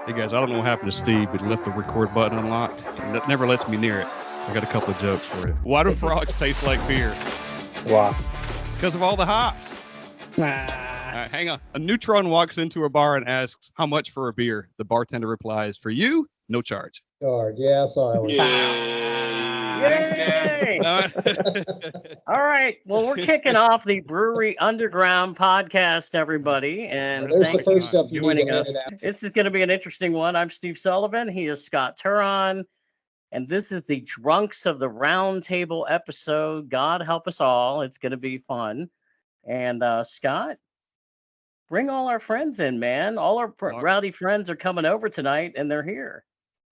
Hey guys, I don't know what happened to Steve, but he left the record button unlocked, and that never lets me near it. I got a couple of jokes for you. Why do frogs taste like beer? Why? Because of all the hops. All right, hang on. A neutron walks into a bar and asks, "How much for a beer?" The bartender replies, "For you, no charge." Charge. Yeah, I saw that one. Yay! All right. Well, we're kicking off the Brewery Underground Podcast, everybody, and There's the thanks first for stuff you need joining to us. edit out. This is going to be an interesting one. I'm Steve Sullivan. He is Scott Touron, and this is the Drunks of the Round Table episode. God help us all. It's going to be fun. And Scott, bring all our friends in, man. All our rowdy friends are coming over tonight, and they're here.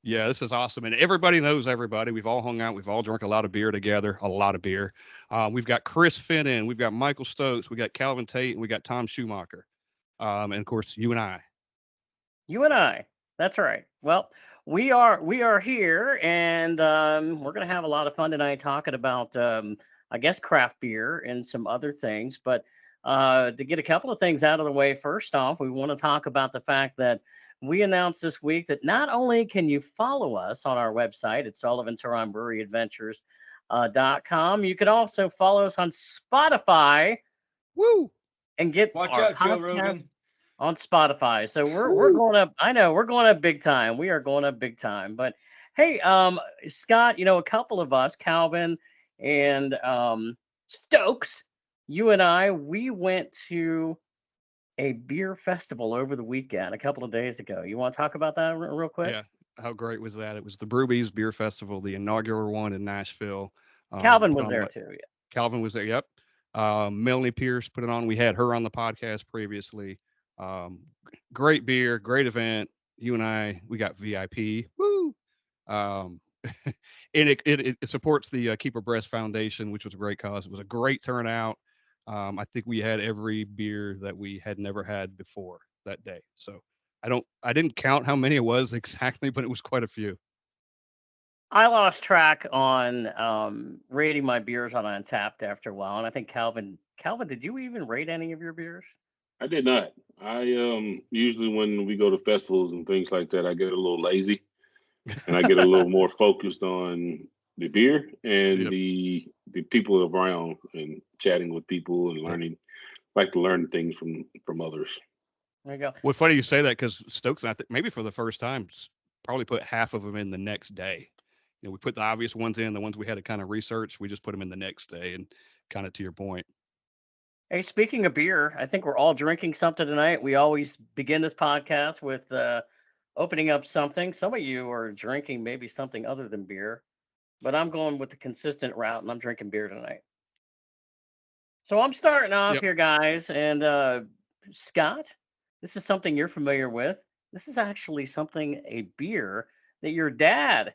Yeah, this is awesome. And everybody knows everybody. We've all hung out. We've all drunk a lot of beer together, a lot of beer. We've got Chris Finnan. We've got Michael Stokes. We got Calvin Tate. And we got Tom Schumacher. And, of course, you and I. You and I. That's right. Well, we are here, and we're going to have a lot of fun tonight talking about, I guess, craft beer and some other things. But to get a couple of things out of the way, first off, we want to talk about the fact that we announced this week that not only can you follow us on our website at Sullivan Touron Brewery Adventures.com, you can also follow us on Spotify. Woo! And get Watch our out, Joe Rogan. On Spotify. So we're going up. I know we're going up big time. We are going up big time. But hey, Scott, a couple of us, Calvin and Stokes, you and I, we went to a beer festival over the weekend a couple of days ago. You want to talk about that real quick? Yeah. How great was that? It was the Breweries Beer Festival, the inaugural one in Nashville. Calvin was there too. Yeah. Calvin was there. Yep. Melanie Pierce put it on. We had her on the podcast previously. Great beer, great event. You and I, we got VIP. Woo! And it supports the Keep Abreast Foundation, which was a great cause. It was a great turnout. I think we had every beer that we had never had before that day. So I didn't count how many it was exactly, but it was quite a few. I lost track on rating my beers on Untapped after a while, and I think Calvin, did you even rate any of your beers? I did not. I usually when we go to festivals and things like that, I get a little lazy, and I get a little more focused on the beer and the people around and chatting with people and learning. Like to learn things from others. There you go. Well, funny you say that because Stokes and I think maybe for the first time probably put half of them in the next day. We put the obvious ones in, the ones we had to kind of research. We just put them in the next day, and kind of to your point. Hey, speaking of beer, I think we're all drinking something tonight. We always begin this podcast with opening up something. Some of you are drinking maybe something other than beer, but I'm going with the consistent route, and I'm drinking beer tonight. So I'm starting off here, guys, and Scott, this is something you're familiar with. This is actually a beer that your dad,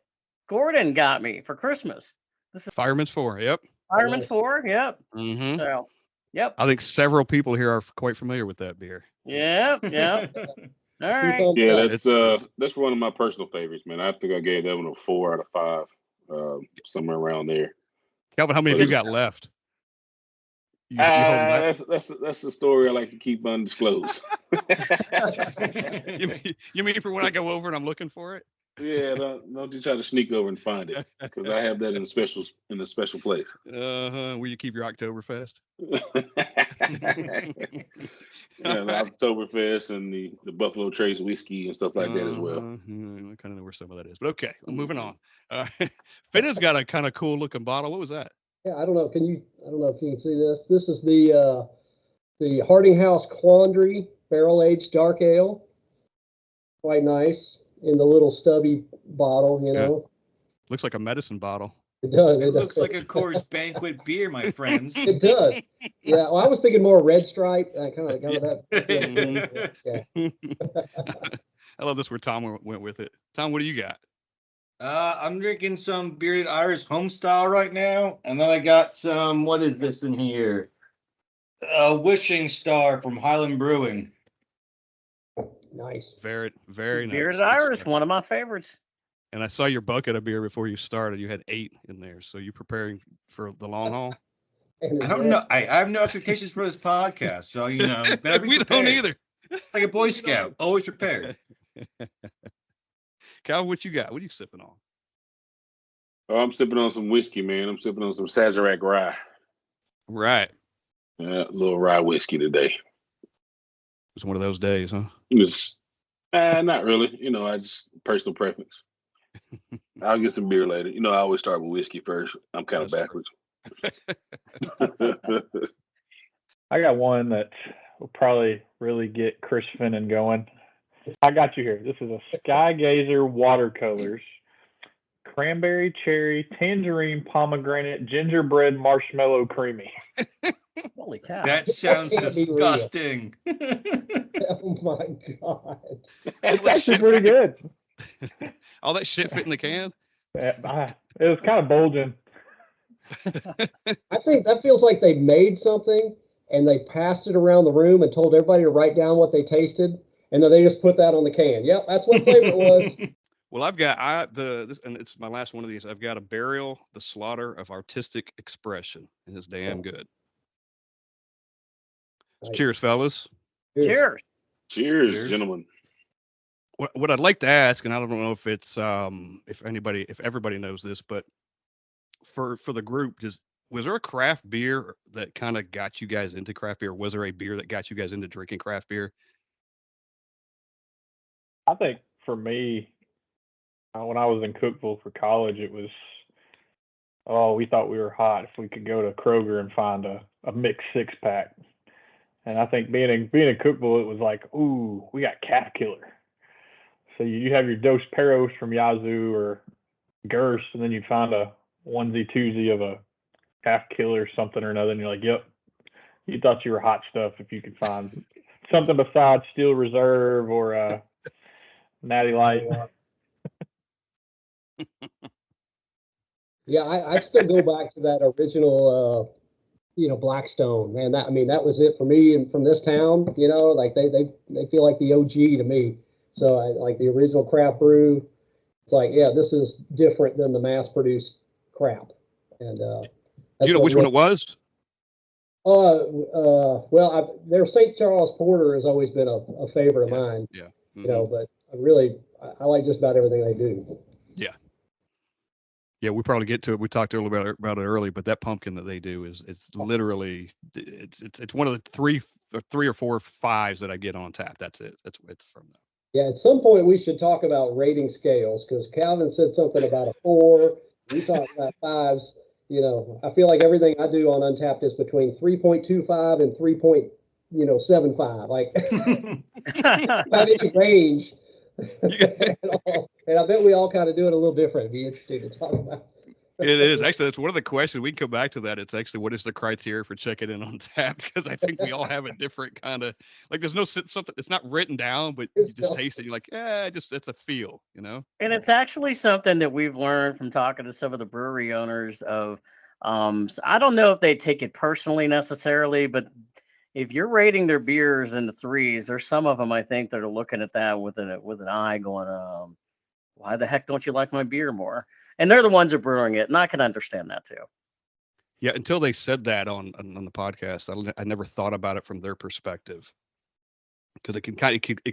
Gordon, got me for Christmas. This is Fireman's 4. Yep. Fireman's 4. Yep. Mm-hmm. So, yep. I think several people here are quite familiar with that beer. Yep. All right. Yeah, that's one of my personal favorites, man. I think I gave that one a 4 out of 5, somewhere around there. Calvin, how many of you got left? That's the story I like to keep undisclosed. You mean for when I go over and I'm looking for it? Yeah, don't you try to sneak over and find it, because I have that in a special place. Where you keep your Oktoberfest? Yeah, the Oktoberfest and the Buffalo Trace whiskey and stuff like that as well. I kind of know where some of that is, but okay, moving on. Finnan's got a kind of cool looking bottle. What was that? Yeah, I don't know if you can see this. This is the Harding House Quandary Barrel Aged Dark Ale. Quite nice in the little stubby bottle, Yeah. Looks like a medicine bottle. It does. It looks like a Coors Banquet beer, my friends. It does. Yeah. Well, I was thinking more Red Stripe. Kind of that. Yeah. I love this where Tom went with it. Tom, what do you got? I'm drinking some Bearded Irish Homestyle right now, and then I got some. What is this in here? Wishing Star from Highland Brewing. Nice. Very, very nice. Bearded Irish, one of my favorites. And I saw your bucket of beer before you started. You had 8 in there. So you preparing for the long haul? I don't know. I have no expectations for this podcast, so better be We prepared. don't either. Like a Boy Scout, always prepared. Calvin, what you got? What are you sipping on? Oh, I'm sipping on some whiskey, man. I'm sipping on some Sazerac rye. Right. A little rye whiskey today. It's one of those days, huh? It's not really. I just personal preference. I'll get some beer later. I always start with whiskey first. I'm kind of backwards. I got one that will probably really get Chris Finnan going. I got you here. This is a Sky Gazer watercolors. Cranberry, cherry, tangerine, pomegranate, gingerbread, marshmallow, creamy. Holy cow. That sounds That can't be real. disgusting. Oh my God. It's actually pretty good. All that shit fit in the can? It was kind of bulging. I think that feels like they made something and they passed it around the room and told everybody to write down what they tasted, and then they just put that on the can. Yep, that's what flavor it was. Well, I've got this, and it's my last one of these. I've got a Burial the Slaughter of Artistic Expression, and it's damn good. So cheers, fellas. Cheers. Cheers, gentlemen. What I'd like to ask, and I don't know if it's if everybody knows this, but for the group, was there a craft beer that kind of got you guys into craft beer? Was there a beer that got you guys into drinking craft beer? I think for me, when I was in Cookeville for college, it was, we thought we were hot if we could go to Kroger and find a mixed 6-pack. And I think being in Cookeville, it was like, ooh, we got Calf Killer. So you have your Dos Perros from Yazoo or Gerst, and then you find a onesie twosie of a Calf Killer or something or another, and you're like, yep, you thought you were hot stuff if you could find something besides Steel Reserve or Natty Light. Yeah, I still go back to that original, Blackstone, man. That was it for me, and from this town, like they feel like the OG to me. So I like the original craft brew. It's like, yeah, this is different than the mass-produced crap. And You know which one it was? Well, their St. Charles Porter has always been a favorite of mine. Yeah. But I like just about everything they do. Yeah, we probably get to it. We talked a little bit about it early, but that pumpkin that they do it's literally it's one of the three or four fives that I get on tap. That's it. It's from them. Yeah, at some point we should talk about rating scales, because Calvin said something about a 4. We talked about 5s. I feel like everything I do on Untapped is between 3.25 and 3.75. Like not any range. And I bet we all kind of do it a little different. It'd be interesting to talk about. It is actually, that's one of the questions. We can come back to that. It's actually, what is the criteria for checking in on tap? Because I think we all have a different kind of, like, there's no something, it's not written down, but you just taste it. You're like, it's a feel, And it's actually something that we've learned from talking to some of the brewery owners of, so I don't know if they take it personally necessarily, but if you're rating their beers in the 3s, there's some of them I think that are looking at that with an eye going, why the heck don't you like my beer more? And they're the ones that are brewing it, and I can understand that too. Yeah, until they said that on the podcast, I never thought about it from their perspective, because it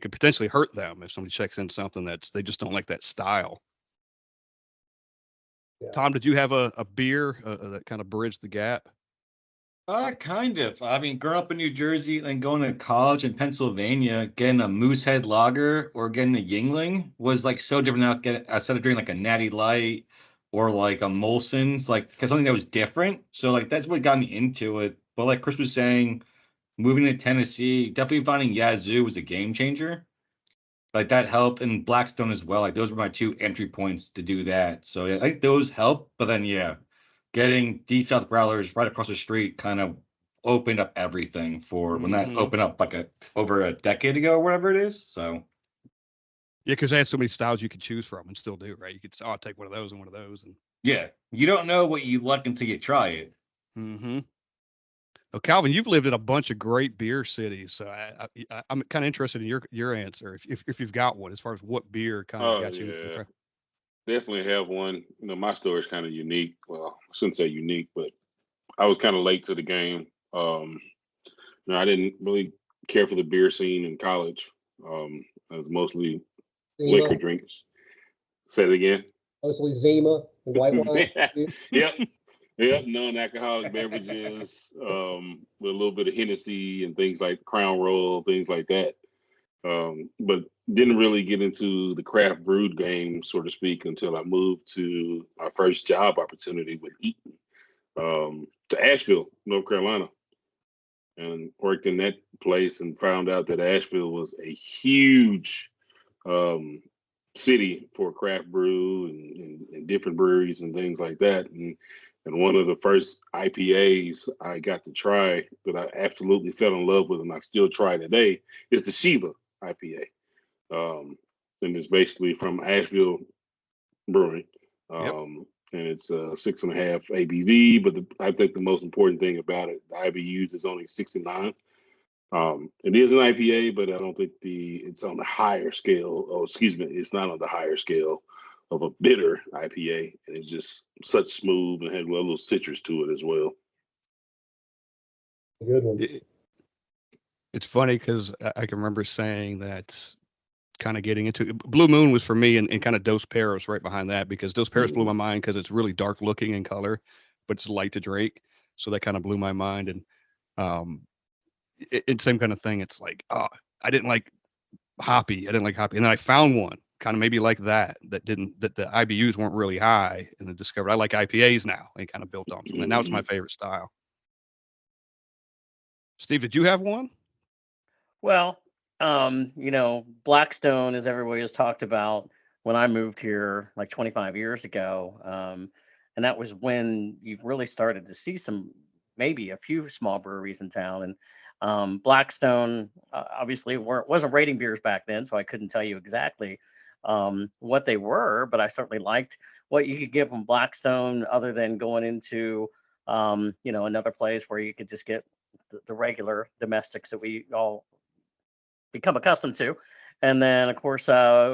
could potentially hurt them if somebody checks in something they just don't like that style. Yeah. Tom, did you have a beer that kind of bridged the gap? Kind of. Growing up in New Jersey and going to college in Pennsylvania, getting a Moosehead Lager or getting a Yingling was like so different. Instead of drinking like a Natty Light or like a Molson's, like something that was different. So like that's what got me into it. But like Chris was saying, moving to Tennessee, definitely finding Yazoo was a game changer. Like that helped, and Blackstone as well. Like those were my 2 entry points to do that. So yeah, I think those helped. But then getting Deep South Growlers right across the street kind of opened up everything for when that opened up like over a decade ago or whatever it is. So yeah, because they had so many styles you could choose from, and still do, right? You could say, I'll take one of those and one of those, and you don't know what you like until you try it. Well, Calvin, you've lived in a bunch of great beer cities, so I'm kind of interested in your answer, if you've got one, as far as what beer kind of got you into the. Definitely have one. My story is kind of unique. Well, I shouldn't say unique, but I was kind of late to the game. I didn't really care for the beer scene in college. I was mostly liquor drinks. Say it again. Mostly Zima and white wine. Yep. Non-alcoholic beverages, with a little bit of Hennessy and things like Crown Royal, things like that. But didn't really get into the craft brewed game, so to speak, until I moved to my first job opportunity with Eaton, to Asheville, North Carolina, and worked in that place and found out that Asheville was a huge city for craft brew and different breweries and things like that. And one of the first IPAs I got to try that I absolutely fell in love with, and I still try today, is the Shiva IPA. And it's basically from Asheville Brewing. And it's 6.5 ABV, but I think the most important thing about it, the IBUs is only 69. It is an IPA, but I don't think it's on the higher scale. Oh, excuse me, it's not on the higher scale of a bitter IPA. And it's just such smooth and had a little citrus to it as well. Good one. It's funny because I can remember saying that, kind of getting into Blue Moon was for me, and kind of Dos Perros right behind that, because Dos Perros blew my mind because it's really dark looking in color, but it's light to drink. So that kind of blew my mind. And it's same kind of thing. It's like, I didn't like hoppy. And then I found one kind of maybe like that the IBUs weren't really high, and then discovered I like IPAs now, and kind of built on from that. Now it's my favorite style. Steve, did you have one? Well, Blackstone, as everybody has talked about, when I moved here like 25 years ago. And that was when you really started to see maybe a few small breweries in town. And Blackstone obviously wasn't rating beers back then, so I couldn't tell you exactly what they were, but I certainly liked what you could get from Blackstone, other than going into another place where you could just get the regular domestics that we all become accustomed to. And then, of course,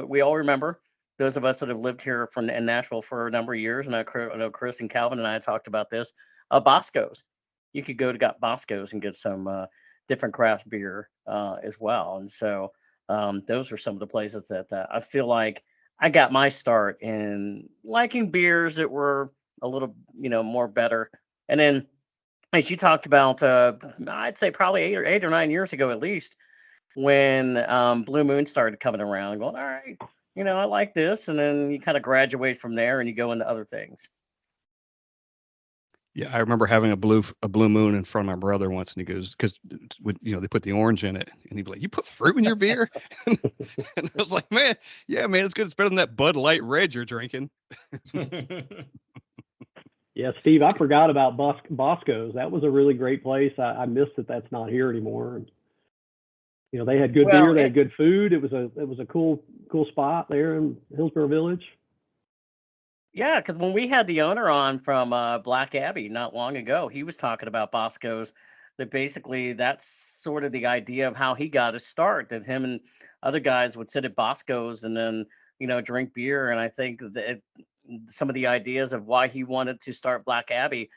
we all remember, those of us that have lived here in Nashville for a number of years, and I know Chris and Calvin and I talked about this, Bosco's. You could go to Bosco's and get some different craft beer as well. And so those are some of the places that I feel like I got my start in liking beers that were a little, more better. And then, as you talked about, I'd say probably 8 or 9 years ago at least, when Blue Moon started coming around, going, all right, I like this. And then you kind of graduate from there and you go into other things. Yeah, I remember having a blue Moon in front of my brother once, and he goes, because they put the orange in it, and he'd be like, "You put fruit in your beer?" And I was like, "Man, yeah, man, it's good. It's better than that Bud Light Red you're drinking." Yeah, Steve, I forgot about Bosco's. That was a really great place. I missed that that's not here anymore. And, they had good beer, they had good food. It was a cool spot there in Hillsborough Village. Yeah, because when we had the owner on from Black Abbey not long ago, he was talking about Bosco's, that basically that's sort of the idea of how he got his start, that him and other guys would sit at Bosco's and then, drink beer. And I think that some of the ideas of why he wanted to start Black Abbey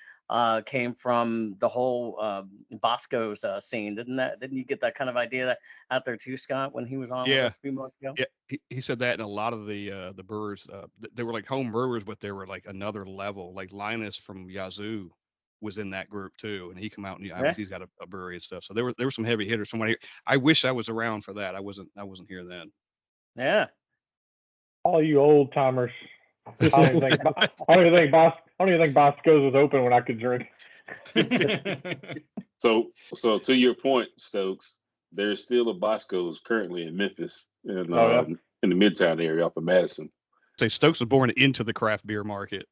came from the whole Bosco's scene. Didn't you get that kind of idea out there too, Scott, when he was on with us a few months ago? Yeah, he said that, and a lot of the brewers, they were like home brewers, but they were like another level. Like Linus from Yazoo was in that group too, and he come out, and obviously he's got a brewery and stuff. So there were some heavy hitters. Somebody, I wish I was around for that. I wasn't here then. Yeah. All you old timers. I don't even think Bosco's was open when I could drink. So to your point, Stokes, there's still a Bosco's currently in Memphis, in the Midtown area off of Madison. Say Stokes was born into the craft beer market.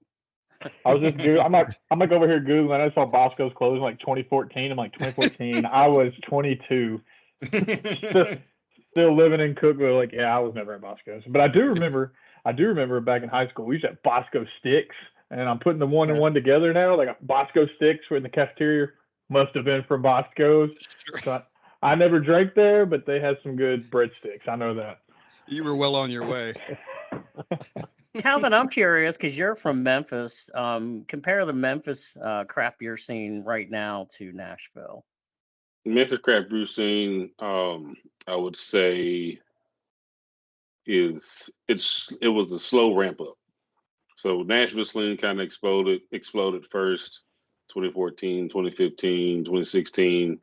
I was just I'm like over here Googling. I saw Bosco's closed in like 2014. I'm like 2014. I was 22. Still living in Cookville. Like, yeah, I was never at Bosco's, but I do remember back in high school we used to have Bosco sticks, and I'm putting the one and one together now. Like Bosco sticks were in the cafeteria, must have been from Bosco's. So I never drank there, but they had some good breadsticks. I know that. You were well on your way. Calvin, I'm curious because you're from Memphis. Compare the Memphis craft beer scene right now to Nashville. Memphis craft brew scene, I would say it was a slow ramp up. So Nashville Slim kind of exploded first, 2014, 2015, 2016,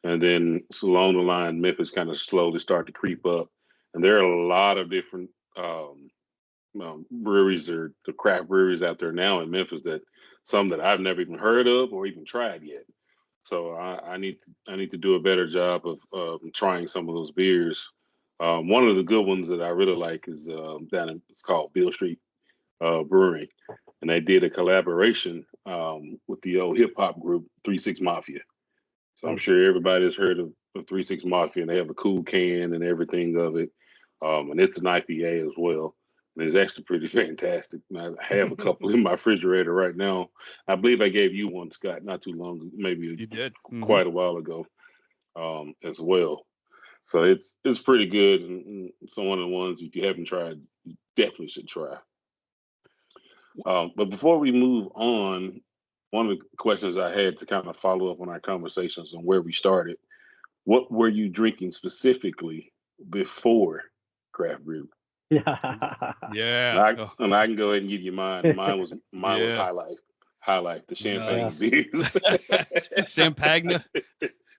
and then along the line, Memphis kind of slowly started to creep up. And there are a lot of different breweries or the craft breweries out there now in Memphis that some that I've never even heard of or even tried yet. So I need to do a better job of trying some of those beers. One of the good ones that I really like is it's called Beale Street Brewery, and they did a collaboration with the old hip hop group 3-6 Mafia. So I'm sure everybody's heard of 3-6 Mafia, and they have a cool can and everything of it. And it's an IPA as well. And it's actually pretty fantastic. And I have a couple in my refrigerator right now. I believe I gave you one, Scott, not too long, maybe You did. quite a while ago, as well. So it's pretty good, and it's one of the ones if you haven't tried, you definitely should try. But before we move on, one of the questions I had to kind of follow up on our conversations and where we started, what were you drinking specifically before craft brew? Yeah. And I can go ahead and give you mine. Mine was High Life, the champagne beers. Champagna.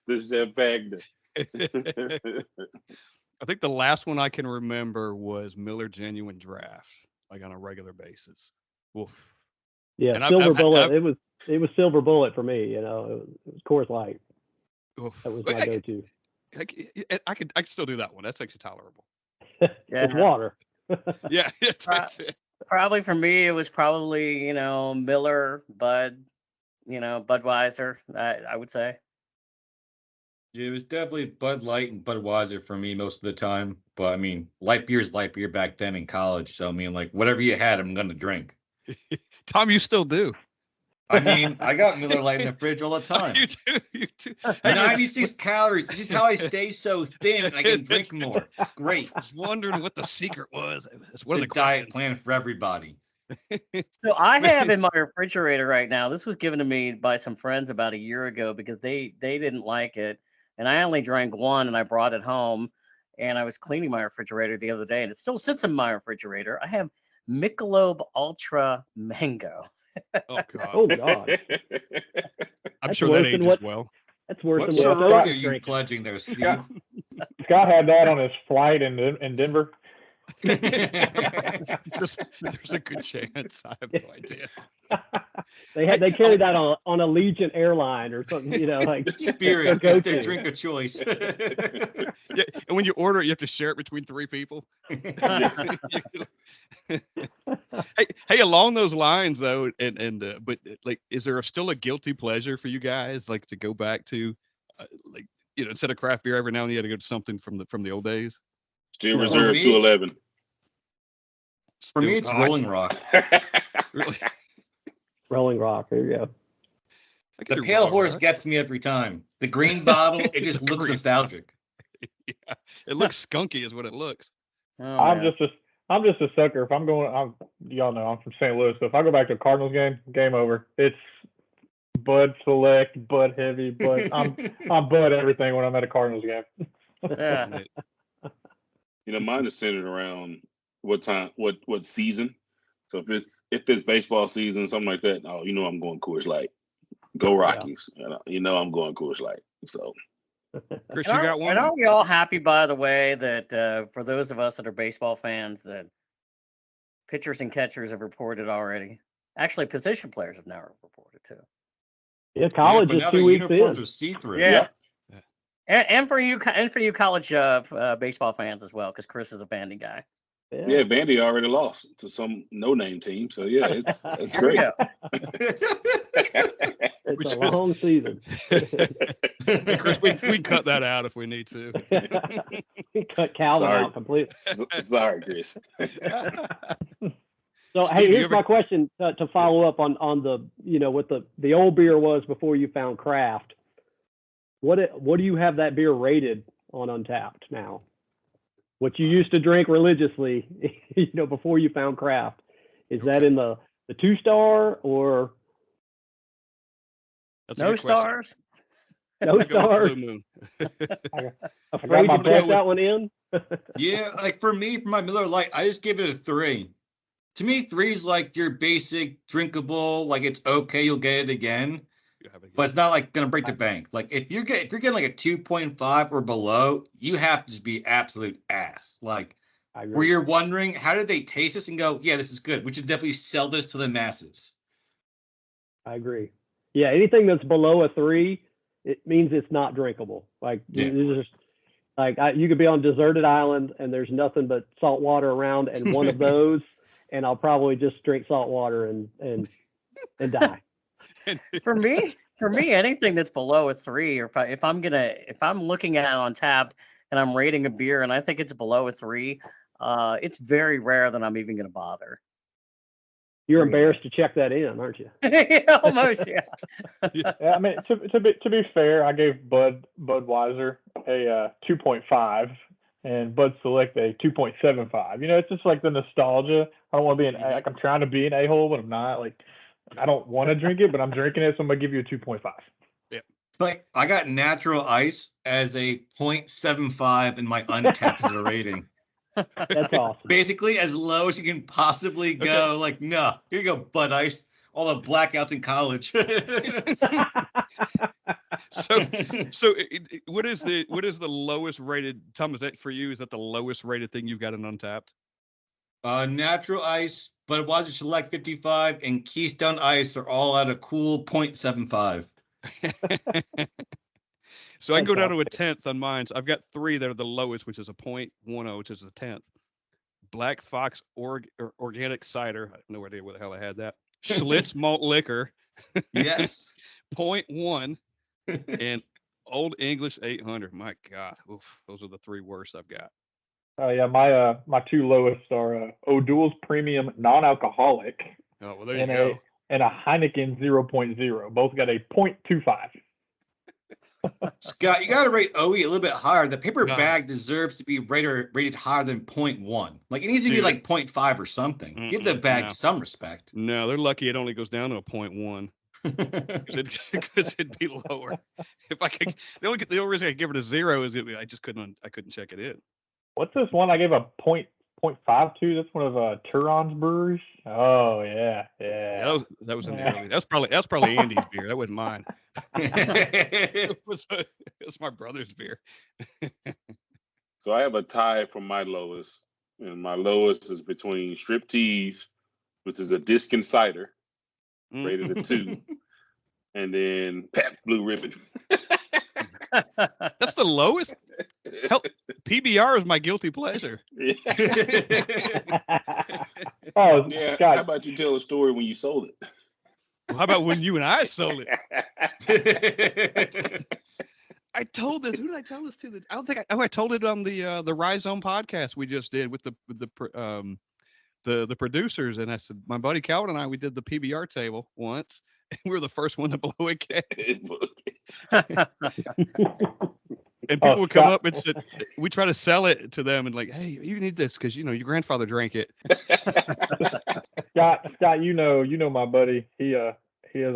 The champagne. I think the last one I can remember was Miller Genuine Draft, like on a regular basis. Oof. Yeah, And Silver Bullet. It was Silver Bullet for me. It was Coors Light. Oof. That was my go-to. I could still do that one. That's actually tolerable. It's water. Yeah, that's it. Probably for me, it was probably Miller, Bud, Budweiser. I would say. Yeah, it was definitely Bud Light and Budweiser for me most of the time. But I mean, light beer is light beer back then in college. So I mean, like whatever you had, I'm gonna drink. Tom, you still do. I mean, I got Miller Lite in the fridge all the time. You do. 96 calories. This is how I stay so thin and I can drink more. It's great. I was wondering what the secret was. It's one of The the diet questions. plan for everybody. So I have in my refrigerator right now. This was given to me by some friends about a year ago because they didn't like it, and I only drank one, and I brought it home, and I was cleaning my refrigerator the other day, and it still sits in my refrigerator. I have Michelob Ultra Mango. Oh God. Oh God. I'm That's sure worse that than ages well. That's worse What than what sorority are Scott's you drinking. pledging there, Steve? Scott had that on his flight in Denver. There's a good chance. I have no idea. They carried that on a Allegiant airline or something, like Spirit, their it's their go-to. drink of choice. Yeah, and when you order it, you have to share it between 3 people. Hey, along those lines though, but like, is there still a guilty pleasure for you guys, like to go back to, like, instead of craft beer every now and then you got to go to something from the old days? Still No. reserved For to me, 11. For me, it's Rolling Rock. Really? Rolling Rock. There you go. I could The do Pale Rolling Horse Rock. gets me every time. The green bottle, it just The looks green. nostalgic. Yeah, it looks skunky, is what it looks. Oh, I'm man. just a sucker. If I'm going, y'all know I'm from St. Louis. So if I go back to a Cardinals game over. It's Bud Select, Bud Heavy, Bud. I'm Bud everything when I'm at a Cardinals game. Yeah. Mine is centered around what time, what season. So if it's baseball season, something like that, I'm going Coors Light. Go Rockies. I'm going Coors Light. So Chris, And you got one? aren't we all happy, by the way, that for those of us that are baseball fans, that pitchers and catchers have reported already? Actually, position players have now reported too. Yeah, college but is now 2 the weeks uniforms in. are see-through. Yeah. And for you college baseball fans as well, because Chris is a Bandy guy. yeah, Bandy already lost to some no-name team. So yeah, it's There we great. go. It's a long season. Hey, Chris, we can cut that out if we need to. Cut Calvin Sorry. out completely. Sorry, Chris. So Steve, hey, you here's ever- my question to follow up on the what the old beer was before you found craft. What do you have that beer rated on Untapped now? What you used to drink religiously, before you found craft, is that in the 2-star or? That's a No good question. stars. No I go with stars. Blue Moon. Afraid my to brother check that one in. Yeah, like for me, for my Miller Lite, I just give it a 3. To me, 3 is like your basic drinkable, like it's okay, you'll get it again, but it's not like gonna break the bank. Like if you're getting like a 2.5 or below, you have to just be absolute ass. Like I where agree. you're wondering how did they taste this and go, yeah, this is good. We should definitely sell this to the masses. I agree. Yeah, anything that's below a 3, it means it's not drinkable. Like Yeah. these are just like you could be on a deserted island and there's nothing but salt water around, and one of those, and I'll probably just drink salt water and die. For me, anything that's below a 3, or if I'm looking at it on tap and I'm rating a beer and I think it's below a 3, it's very rare that I'm even gonna bother. You're embarrassed to check that in, aren't you? Almost, yeah. Yeah, I mean, to be fair, I gave Budweiser a 2.5 and Bud Select a 2.75. You know, it's just like the nostalgia. I don't want to be like I'm trying to be an a-hole, but I'm not. Like I don't want to drink it, but I'm drinking it, so I'm gonna give you a 2.5. It's like I got natural ice as a 0.75 in my Untappd as a rating. That's awesome. Basically, as low as you can possibly go. Like, no, here you go, Bud Ice. All the blackouts in college. So what is the lowest rated? Tom, is that for you? Is that the lowest rated thing you've got in Untappd? Natural Ice, Budweiser Select 55, and Keystone Ice are all at a cool 0.75. So I can go down to a 10th on mine. So I've got 3 that are the lowest, which is a 0.10, which is a 10th. Black Fox Organic Cider. I have no idea where the hell I had that. Schlitz Malt Liquor. Yes. 0.1. And Old English 800. My God. Oof, those are the 3 worst I've got. Oh yeah, my 2 lowest are O'Doul's Premium Non-Alcoholic Oh, well, there you go. and a Heineken 0.0. Both got a 0.25. Scott, you got to rate OE a little bit higher. The paper No. bag deserves to be rated higher than 0.1. Like, it needs to be like 0.5 or something. Give the bag some respect. No, they're lucky it only goes down to a 0.1. Because it'd be lower. If I could, the only reason I give it a 0 is I couldn't check it in. What's this one I gave a 0.5 to? That's one of Touron's breweries. Oh yeah. Yeah, that was in the early. That's probably Andy's beer. That wasn't mine. It was my brother's beer. So I have a tie for my lowest, and my lowest is between Striptease, which is a Diskin cider, rated a 2, and then Pabst Blue Ribbon. That's the lowest. Hell, PBR is my guilty pleasure. Oh Yeah. God. How about you tell a story when you sold it? Well, how about when you and I sold it? I told this. Who did I tell this to? I don't think I told it on the Rhizome podcast we just did with the producers, and I said my buddy Calvin and we did the PBR table once, and we were the first one to blow a can. And people would come up and said, we try to sell it to them and like, hey, you need this because your grandfather drank it. Scott, you know my buddy. He has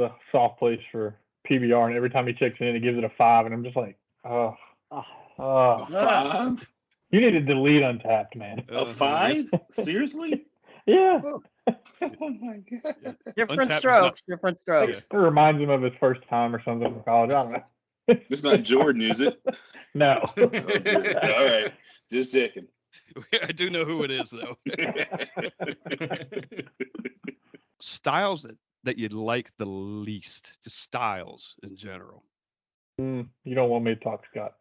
a soft place for PBR, and every time he checks in, he gives it a 5, and I'm just like, oh. A 5? You need to delete Untappd, man. A 5? Seriously? Yeah. Oh my God. Different Untappd strokes. is Different strokes. It reminds him of his first time or something in college. I don't know. It's not Jordan, is it? No. Oh, good. All right. Just checking. I do know who it is though. Styles that you'd like the least, just styles in general. You don't want me to talk, Scott.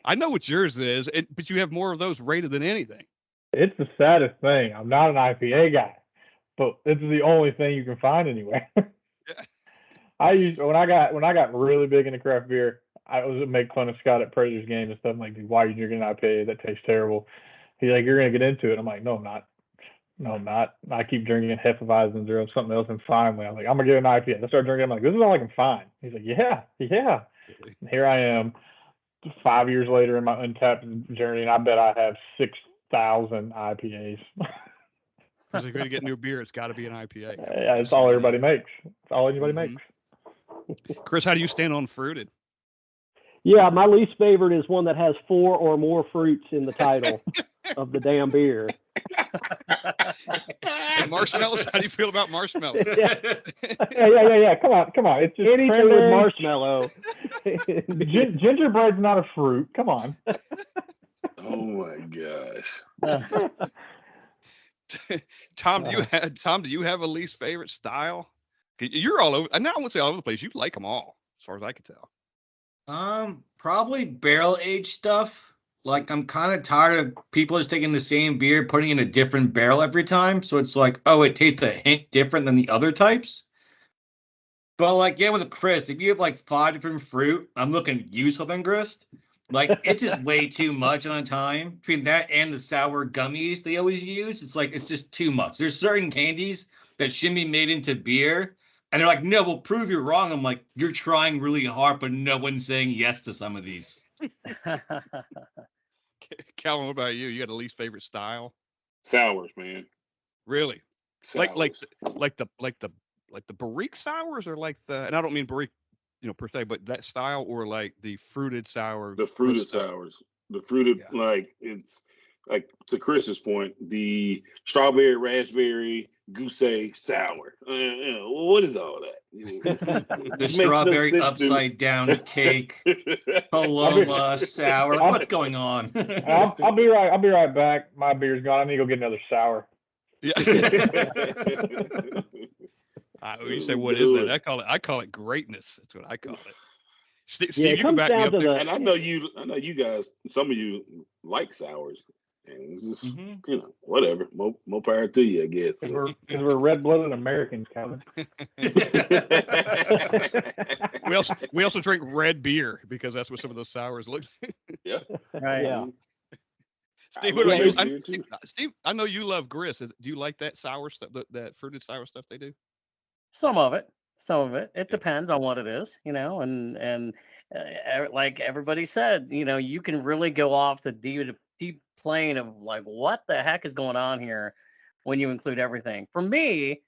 I know what yours is, but you have more of those rated than anything. It's the saddest thing. I'm not an IPA guy, but it's the only thing you can find anywhere. When I got really big into craft beer, I was make fun of Scott at Predators games and stuff. I'm like, dude, why are you drinking an IPA? That tastes terrible. He's like, you're gonna get into it. I'm like, no, I'm not. No, I'm not. I keep drinking Hefeweizens or something else, and finally, I'm like, I'm gonna get an IPA. I start drinking. I'm like, this is all I can find. He's like, yeah. And here I am, 5 years later in my Untappd journey, and I bet I have 6,000 IPAs. Because if you're gonna get new beer, it's got to be an IPA. Yeah, it's all everybody makes. It's all anybody makes. Chris, how do you stand on fruited? Yeah, my least favorite is one that has 4 or more fruits in the title of the damn beer. And marshmallows? How do you feel about marshmallows? Yeah. Come on. It's just Anything with marshmallow. Gingerbread's not a fruit. Come on. Oh my gosh. Tom, do you have a least favorite style? You're all over. And now I won't say all over the place. You like them all, as far as I can tell. Probably barrel aged stuff. Like, I'm kind of tired of people just taking the same beer, putting it in a different barrel every time. So it's like, oh, it tastes a hint different than the other types. But like, yeah, with Chris, if you have like 5 different fruit, I'm looking at you, Southern Grist. Like, it's just way too much on a time. Between that and the sour gummies they always use, it's like, it's just too much. There's certain candies that shouldn't be made into beer. And they're like, no, we'll prove you're wrong. I'm like, you're trying really hard, but no one's saying yes to some of these. Calvin, what about you? You got a least favorite style? Sours, man. Really? Sours. Like the barrique sours, or like the, and I don't mean barrique, per se, but that style, or like the fruited sour. The fruited sours. The fruited, like, it's like, to Chris's point, the strawberry, raspberry, goose sour. What is all that? The strawberry upside down cake, Paloma sour. Like, what's going on? I'll be right back. My beer's gone. I need to go get another sour. Yeah. You say, what is that? I call it greatness. That's what I call it. Steve, you can back me up there. And I know you guys, some of you like sours. And it's just, whatever. More power to you, I guess. Because we're red-blooded Americans, Calvin. we also drink red beer because that's what some of those sours look like. Yeah. Right. Yeah. Steve, Steve, I know you love grist. Do you like that sour stuff, that fruited sour stuff they do? Some of it. It depends on what it is, and like everybody said, you can really go off the deep plane of like, what the heck is going on here when you include everything. For me,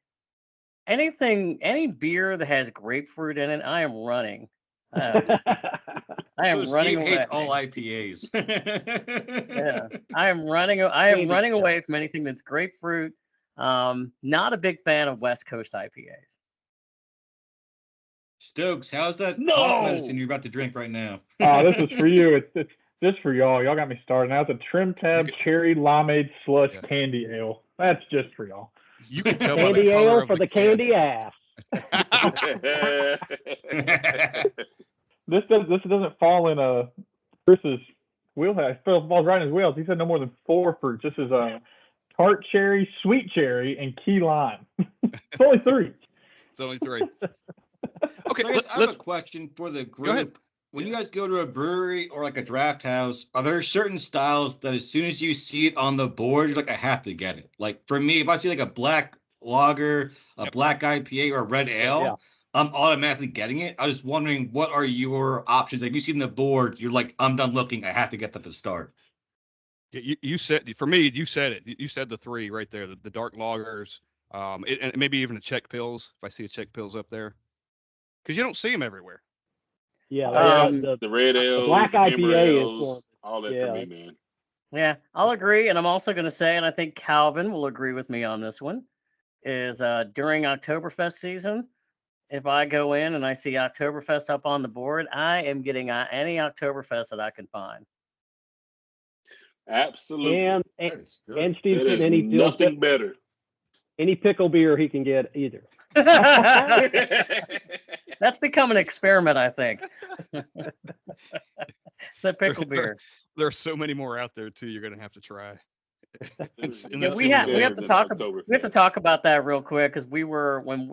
any beer that has grapefruit in it, I am running. I am running away. Hates all IPAs. Yeah, I am running away from anything that's grapefruit. Not a big fan of West Coast IPAs. Stokes, how's that cough medicine you're about to drink right now? This is for you. It's just for y'all. Y'all got me started. Now it's a Trim Tab Cherry Limeade Slush Candy Ale. That's just for y'all. You can tell candy ale for the candy ass. This doesn't fall in Chris's wheelhouse. It falls right in his wheelhouse. He said no more than 4 fruits. This is a tart cherry, sweet cherry, and key lime. It's only 3. It's only 3. Okay, so I have a question for the group. Go ahead. When you guys go to a brewery or like a draft house, are there certain styles that as soon as you see it on the board, you're like, I have to get it? Like, for me, if I see like a black lager, a black IPA, or a red ale, I'm automatically getting it. I was wondering, what are your options? Like, if you see the board, you're like, I'm done looking. I have to get that to start. You said, for me, you said it. You said the 3 right there, the dark lagers, and maybe even the Czech Pils, if I see a Czech Pils up there. Because you don't see them everywhere. Yeah, the red ale, the black IPA is one. All that for me, man. Yeah, I'll agree, and I'm also going to say, and I think Calvin will agree with me on this one, is during Oktoberfest season, if I go in and I see Oktoberfest up on the board, I am getting any Oktoberfest that I can find. Absolutely. And Steve said nothing better. Any pickle beer he can get either. That's become an experiment, I think. The pickle beer. There are so many more out there too. You're going to have to try. We have to talk about that real quick, because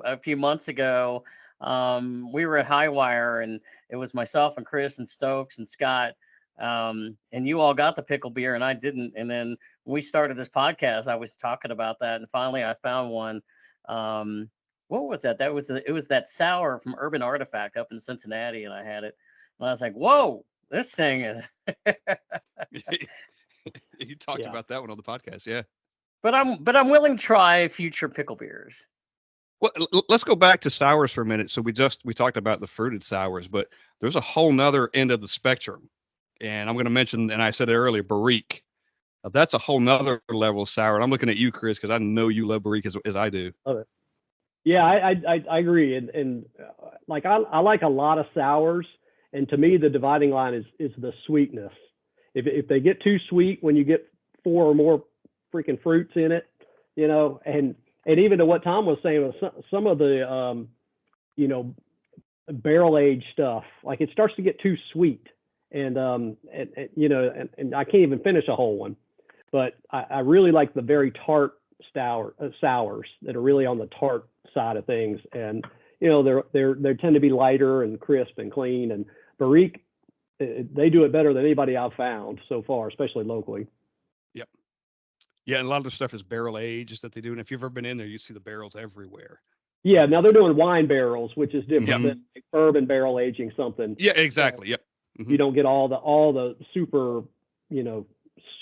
a few months ago, we were at Highwire, and it was myself and Chris and Stokes and Scott, and you all got the pickle beer and I didn't. And then when we started this podcast, I was talking about that, and finally I found one. What was that? It was that sour from Urban Artifact up in Cincinnati, and I had it. And I was like, whoa, this thing is. You talked about that one on the podcast, yeah. But I'm willing to try future pickle beers. Well, let's go back to sours for a minute. So we talked about the fruited sours, but there's a whole nother end of the spectrum. And I'm going to mention, and I said it earlier, Barrique. That's a whole nother level of sour. And I'm looking at you, Chris, because I know you love Barrique as I do. Yeah, I agree. And like I like a lot of sours. And to me, the dividing line is the sweetness. If they get too sweet when you get 4 or more freaking fruits in it, you know, and even to what Tom was saying, some of the, you know, barrel aged stuff, like it starts to get too sweet, and you know, and I can't even finish a whole one. But I really like the very tart sours that are really on the tart side of things, and you know, they tend to be lighter and crisp and clean. And Barrique, they do it better than anybody I've found so far, especially locally. Yep. Yeah, and a lot of the stuff is barrel aged that they do. And if you've ever been in there, you see the barrels everywhere. Yeah, now they're doing wine barrels, which is different than like bourbon barrel aging something. Yeah, exactly. Yep. You don't get all the super, you know,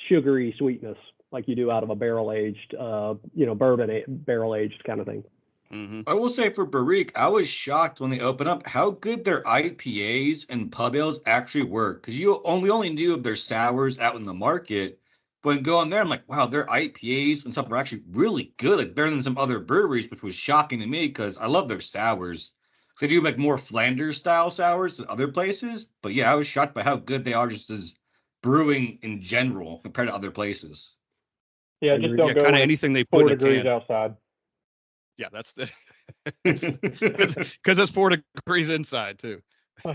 sugary sweetness like you do out of a barrel aged, you know, bourbon barrel aged kind of thing. I will say for Barrique, I was shocked when they opened up how good their IPAs and pub ales actually work. Because we only knew of their sours out in the market. When going there, I'm like, wow, their IPAs and stuff are actually really good, like better than some other breweries, which was shocking to me because I love their sours. Because they do like more Flanders style sours than other places. But yeah, I was shocked by how good they are just as brewing in general compared to other places. Yeah, just don't go kind of when anything they it's put 4 in a degrees can. outside. Yeah, that's the because it's 4 degrees inside too.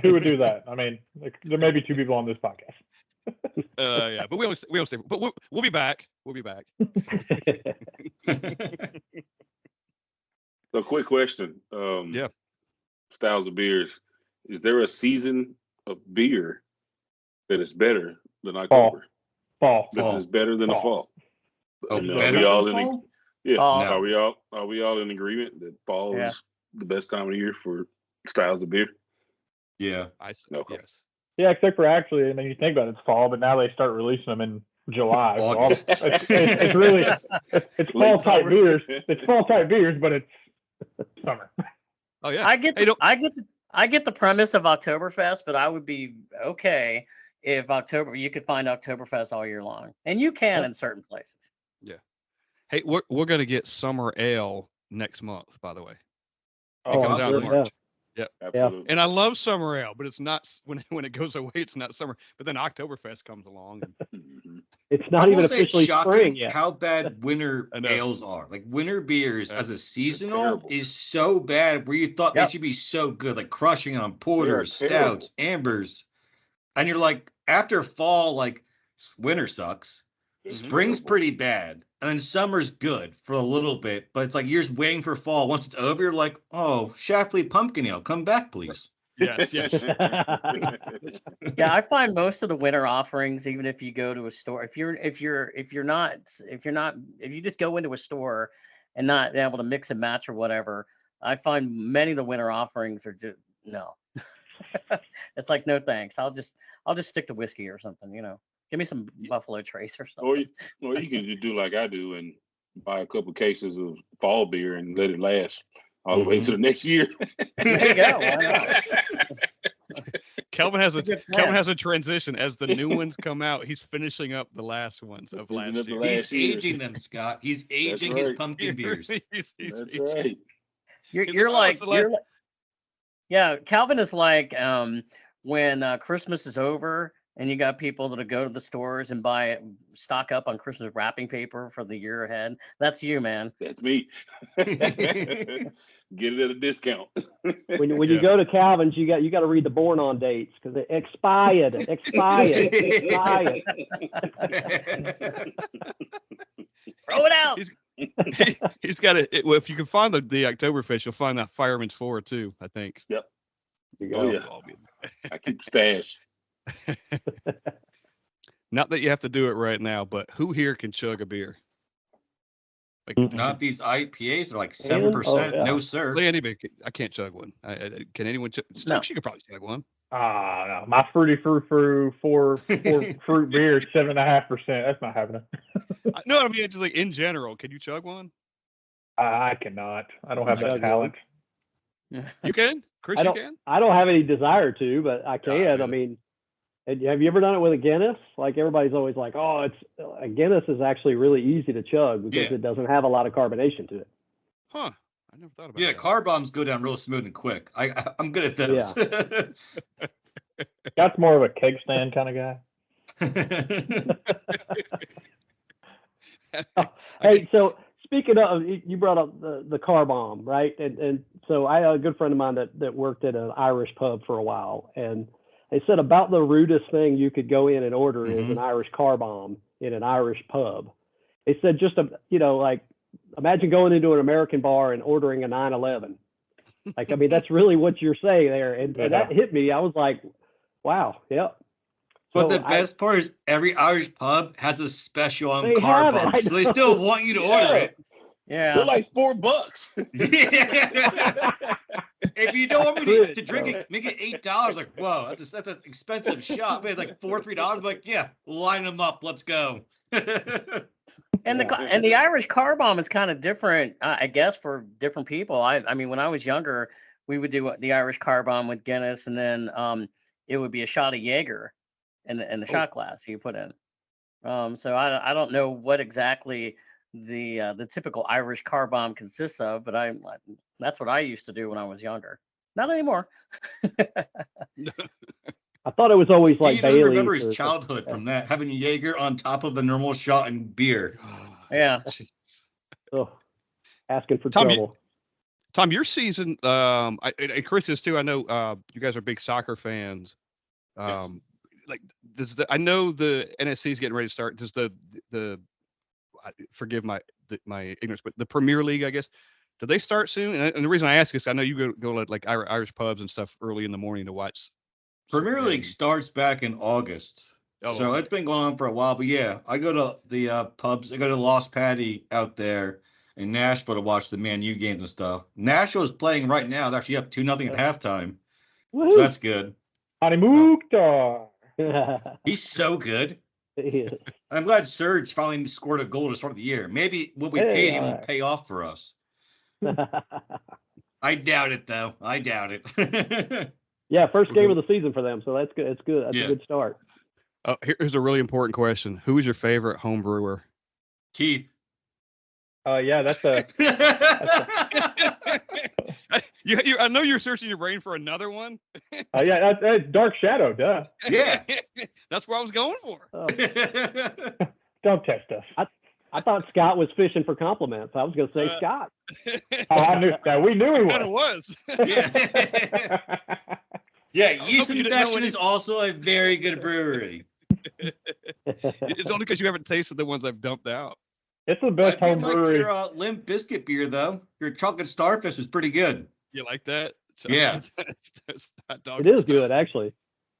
Who would do that? I mean, like, there may be 2 people on this podcast. Yeah, but we don't stay. But we'll be back. We'll be back. So, quick question. Yeah. Styles of beers. Is there a season of beer that is better than October? Fall. That is better than the fall. Oh, And better we all than in fall? Yeah. No. Are we all in agreement that fall Yeah. is the best time of year for styles of beer? Yeah. Okay. Yes. Yeah, except for actually, I mean, you think about it, it's fall, but now they start releasing them in July. So August. it's really it's fall type beers. It's fall type beers, but it's summer. Oh yeah. I get the premise of Oktoberfest, but I would be okay if you could find Oktoberfest all year long, and you can in certain places. Yeah. Hey, we're gonna get summer ale next month, by the way. It Oh, comes out in yeah. March. Yep. Absolutely. And I love summer ale, but it's not when it goes away. It's not summer. But then Oktoberfest comes along. And, It's not I even will say it's officially shocking spring yet. how bad winter I know. ales are. Like winter beers as a seasonal terrible. is so bad where you thought they should be so good, like crushing on porters, They are terrible. stouts, ambers. And you're like, after fall, like winter sucks. Spring's pretty bad. And then summer's good for a little bit, but it's like you're just waiting for fall. Once it's over, you're like, oh, Shapley Pumpkin Ale, come back, please. yes. Yeah, I find most of the winter offerings, even if you go to a store, if you just go into a store and not able to mix and match or whatever, I find many of the winter offerings are just no. It's like no thanks. I'll just stick to whiskey or something, you know. Give me some Buffalo Trace or something. Or you can just do like I do and buy a couple cases of fall beer and let it last all the way to the next year. There you go. Why not? Kelvin has a transition as the new ones come out. He's finishing up the last ones of last year. He's aging them, Scott. He's aging his pumpkin beers. That's right. You're like, yeah. Calvin is like when Christmas is over and you got people that go to the stores and stock up on Christmas wrapping paper for the year ahead. That's you, man. That's me. Get it at a discount. When you go to Calvin's, you got to read the born on dates because it expired. Throw it out. He's got it. Well, if you can find the Oktoberfest, you'll find that Fireman's 4 too, I think. Yep. Oh, yeah. I keep stash. Not that you have to do it right now, but who here can chug a beer? Like, Not these IPAs are like 7%. No, sir. Anybody, I can't chug one. Can anyone chug? No. She could probably chug one. No. My fruity fruit four fruit beer is 7.5%. That's not happening. No, I mean, just like in general, can you chug one? I cannot. I don't have that talent. You can, Chris. I don't. You can. I don't have any desire to, but I can. yeah. I mean, have you ever done it with a Guinness? Like everybody's always like, oh, a Guinness is actually really easy to chug because it doesn't have a lot of carbonation to it. Huh. I never thought about Yeah, that. car bombs go down real smooth and quick. I'm good at those. Scott's more of a keg stand kind of guy. Hey, so speaking of, you brought up the car bomb, right? And so I had a good friend of mine that worked at an Irish pub for a while, and they said about the rudest thing you could go in and order is an Irish car bomb in an Irish pub. They said just like imagine going into an American bar and ordering a 911. Like, I mean, that's really what you're saying there, and that hit me. I was like, wow, yep. But the best part is every Irish pub has a special on car bombs, so they still want you to order it. Yeah, they're like $4. If you don't want me to drink it, make it $8. Like, whoa, that's an expensive shop. It's like $3. I'm like, yeah, line them up, let's go. And the Irish car bomb is kind of different, I guess, for different people. I mean, when I was younger, we would do the Irish car bomb with Guinness, and then it would be a shot of Jaeger in the shot glass you put in. So I don't know what exactly the typical Irish car bomb consists of, but that's what I used to do when I was younger. Not anymore. I thought it was always like Bailey's. He remember his childhood from that, having Jaeger on top of the normal shot and beer. Yeah. Asking for trouble. Tom, your season, and Chris is too. I know you guys are big soccer fans. Yes. Like, I know the NSC is getting ready to start. Does the forgive my ignorance, but the Premier League, I guess, do they start soon? And the reason I ask is I know you go to like Irish pubs and stuff early in the morning to watch. Premier League starts back in August. So it's been going on for a while. But yeah, I go to the pubs. I go to Lost Patty out there in Nashville to watch the Man U games and stuff. Nashville is playing right now. They're actually up 2-0 at halftime. So that's good. Hani Mukhtar. He's so good. He is. I'm glad Serge finally scored a goal to start the year. Maybe what we paid him will pay off for us. I doubt it, though. I doubt it. Yeah, first game of the season for them, so that's good. It's good. That's a good start. Here's a really important question: who is your favorite home brewer? Keith. Yeah, that's a. I know you're searching your brain for another one. Yeah, that's Dark Shadow, duh. Yeah. That's what I was going for. Don't test us. I thought Scott was fishing for compliments. I was going to say Scott. I knew that. We knew he was. Kind of was. Yeah, Yeast Infection is also a very good brewery. It's only because you haven't tasted the ones I've dumped out. It's the best home brewery. Your Limp Biscuit beer, though. Your Chocolate Starfish is pretty good. You like that? Yeah. It is good, actually.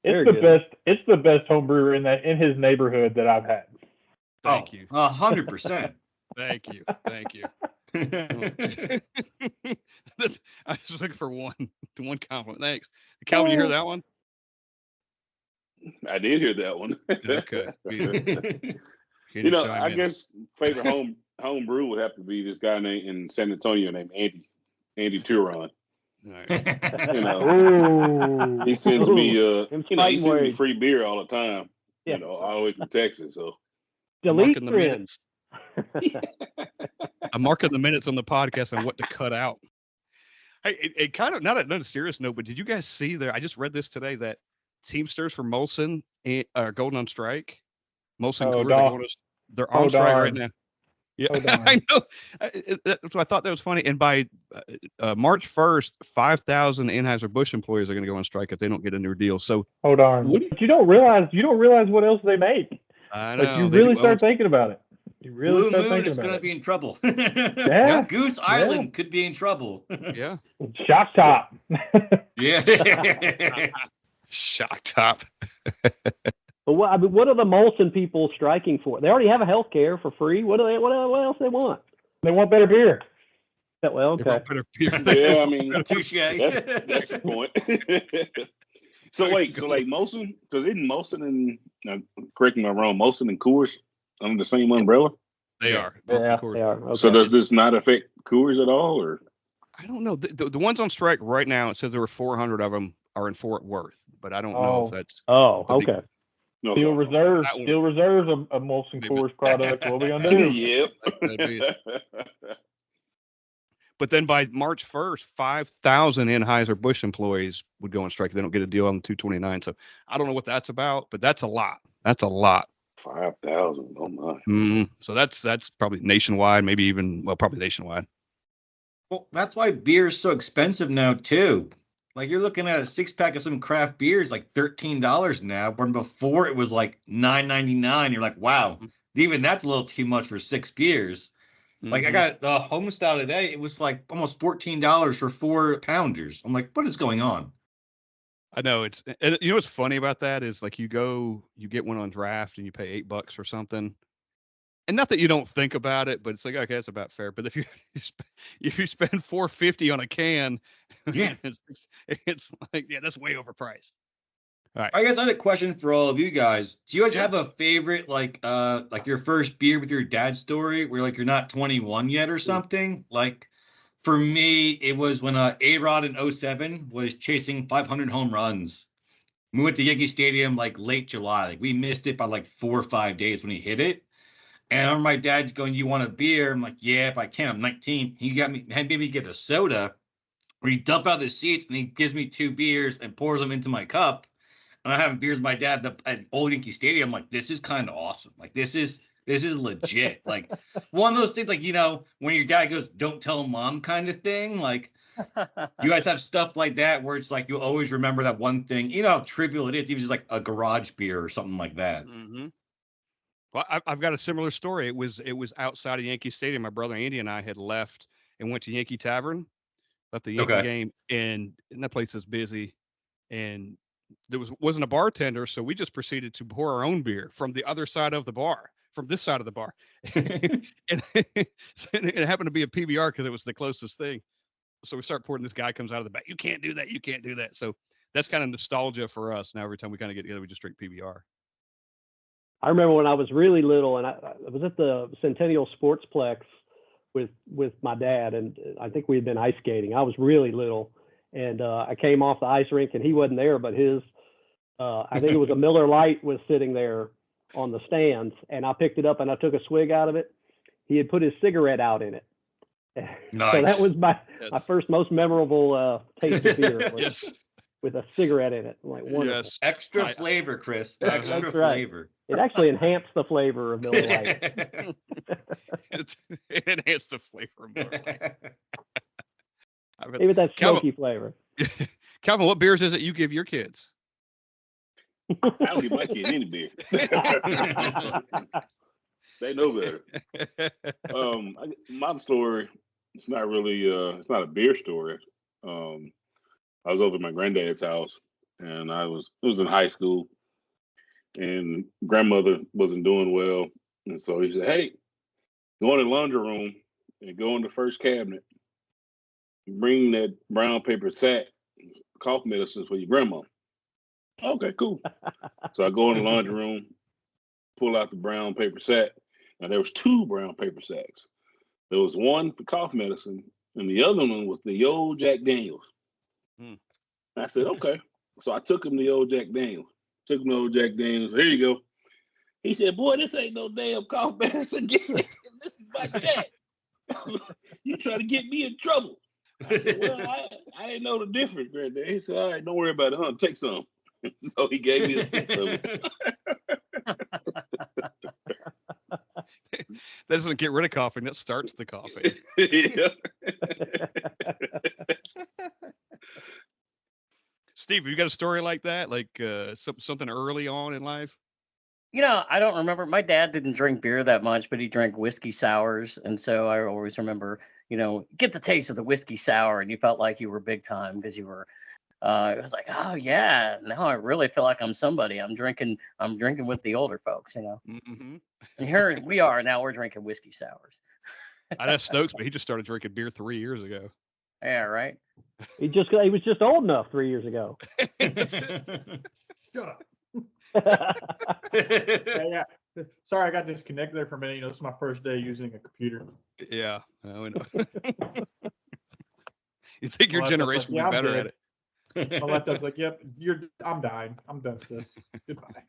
It's the best home brewer in his neighborhood that I've had. Thank you. 100%. Thank you. I was just looking for one compliment. Thanks. Calvin, you hear that one? I did hear that one. Okay. I guess favorite home brew would have to be this guy named in San Antonio named Andy Touron. Right. He sends me free beer all the time. Yeah. All the way from Texas. So I'm marking the minutes. I'm marking the minutes on the podcast on what to cut out. Hey, it kind of not a serious note, but did you guys see there? I just read this today that Teamsters for Molson are going on strike. Molson they're on strike right now. Yeah, I know. So I thought that was funny. And by March 1st, 5,000 Anheuser-Busch employees are going to go on strike if they don't get a new deal. So hold on. But you don't realize what else they make. I know. Like you really start thinking about it. Blue Moon is going to be in trouble. Yeah. Goose Island could be in trouble. Yeah. Shock Top. Yeah. Shock Top. But what are the Molson people striking for? They already have a health care for free. What else they want? They want better beer. Well, okay. Yeah, I mean, touche. That's the point. So like Molson, because isn't Molson and correct me if I'm wrong, Molson and Coors under the same umbrella? They are. Yeah, they are. Okay. So does this not affect Coors at all, or? I don't know. The ones on strike right now, it says there were 400 of them are in Fort Worth, but I don't know if that's. Okay. No, Steel no. Reserve. That one- Steel Reserve's a Molson Maybe. Coors product. What are we gonna do? Yep. That'd be it. But then by March 1st, 5,000 Anheuser-Busch employees would go on strike. They don't get a deal on the 229. So I don't know what that's about, but that's a lot. That's a lot. 5,000. Oh my. So that's probably nationwide, maybe even, well, probably nationwide. Well, that's why beer is so expensive now too. Like you're looking at a 6-pack of some craft beers like $13 now, when before it was like $9.99. You're like, wow, even that's a little too much for 6 beers. Like I got the homestyle today, it was like almost $14 for 4 pounders. I'm like, what is going on? I know and you know what's funny about that is like you get one on draft and you pay $8 for something. And not that you don't think about it, but it's like, okay, that's about fair. But if you spend $4.50 on a can, Yeah. it's like, yeah, that's way overpriced. All right. I guess I had a question for all of you guys. Do you guys have a favorite, like your first beer with your dad story where like you're not 21 yet or something? Like for me, it was when A-Rod in 07 was chasing 500 home runs. We went to Yankee Stadium like late July. Like we missed it by like 4 or 5 days when he hit it. And I remember my dad going, "You want a beer?" I'm like, "Yeah, if I can. I'm 19." He had me get a soda. Where he dumped out the seats and he gives me 2 beers and pours them into my cup. And I'm having beers with my dad at Old Yankee Stadium. I'm like, this is kind of awesome. Like this is legit. Like one of those things, like, you know, when your dad goes, "Don't tell mom" kind of thing. Like you guys have stuff like that where it's like you always remember that one thing. You know how trivial it is, even just like a garage beer or something like that. Mm-hmm. Well, I've got a similar story. It was outside of Yankee Stadium. My brother Andy and I had left and went to Yankee Tavern, left the Yankee game, and that place is busy, and there wasn't a bartender, so we just proceeded to pour our own beer from the other side of the bar, from this side of the bar, and it happened to be a PBR because it was the closest thing. So we start pouring. This guy comes out of the back. "You can't do that. You can't do that." So that's kind of nostalgia for us. Now every time we kind of get together, we just drink PBR. I remember when I was really little, and I was at the Centennial Sportsplex with my dad, and I think we had been ice skating. I was really little, and I came off the ice rink, and he wasn't there, but his, I think it was a Miller Lite was sitting there on the stands, and I picked it up and I took a swig out of it. He had put his cigarette out in it. Nice. So that was my first most memorable taste of beer. Yes. With a cigarette in it. I'm like, wonderful. Yes. Extra flavor, Chris. Extra flavor. It actually enhanced the flavor of Miller Lite. It enhanced the flavor of Miller Lite. Even that smoky flavor. Calvin, what beers is it you give your kids? I don't give my kids any beer. They know better. My story, it's not really it's not a beer story. I was over at my granddad's house, and it was in high school, and grandmother wasn't doing well, and so he said, "Hey, go in the laundry room and go in the first cabinet, bring that brown paper sack, cough medicine for your grandma." Okay, cool. So I go in the laundry room, pull out the brown paper sack, and there was 2 brown paper sacks. There was one for cough medicine, and the other one was the old Jack Daniels. I said, okay. So I took him the old Jack Daniels. Here you go. He said, "Boy, this ain't no damn cough medicine. This is my Jack. You trying to get me in trouble." I said, "Well, I didn't know the difference, Granddad." He said, "All right, don't worry about it, huh? Take some." So he gave me a sip of it. That doesn't get rid of coughing. That starts the coughing. Yeah. Steve, you got a story like that? Like something early on in life? You know, I don't remember. My dad didn't drink beer that much, but he drank whiskey sours. And so I always remember, you know, get the taste of the whiskey sour, and you felt like you were big time because you were, it was like, oh, yeah, now I really feel like I'm somebody. I'm drinking with the older folks, you know. Mm-hmm. And here we are. Now we're drinking whiskey sours. I'd ask Stokes, but he just started drinking beer 3 years ago. Yeah, right. He was just old enough 3 years ago. Shut up. Yeah. Sorry, I got disconnected there for a minute. This is my first day using a computer. Yeah, I know. You think your My laptop's generation like, would be better at it? My laptop's like, "Yep, I'm dying. I'm done with this. Goodbye."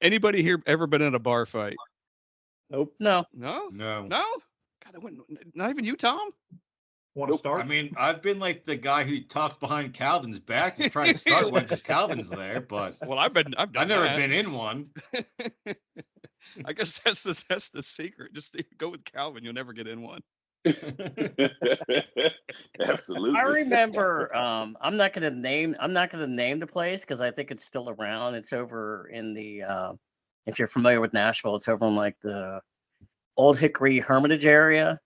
Anybody here ever been in a bar fight? Nope. No. No? No. No? God, that wouldn't, not even you, Tom? Want to start? I mean, I've been like the guy who talks behind Calvin's back to try to start one because Calvin's there, but Well, I've done never that. been in one. I guess that's the secret. Just go with Calvin. You'll never get in one. Absolutely. I remember. I'm not gonna name the place because I think it's still around. It's over in the. If you're familiar with Nashville, it's over in like the Old Hickory Hermitage area.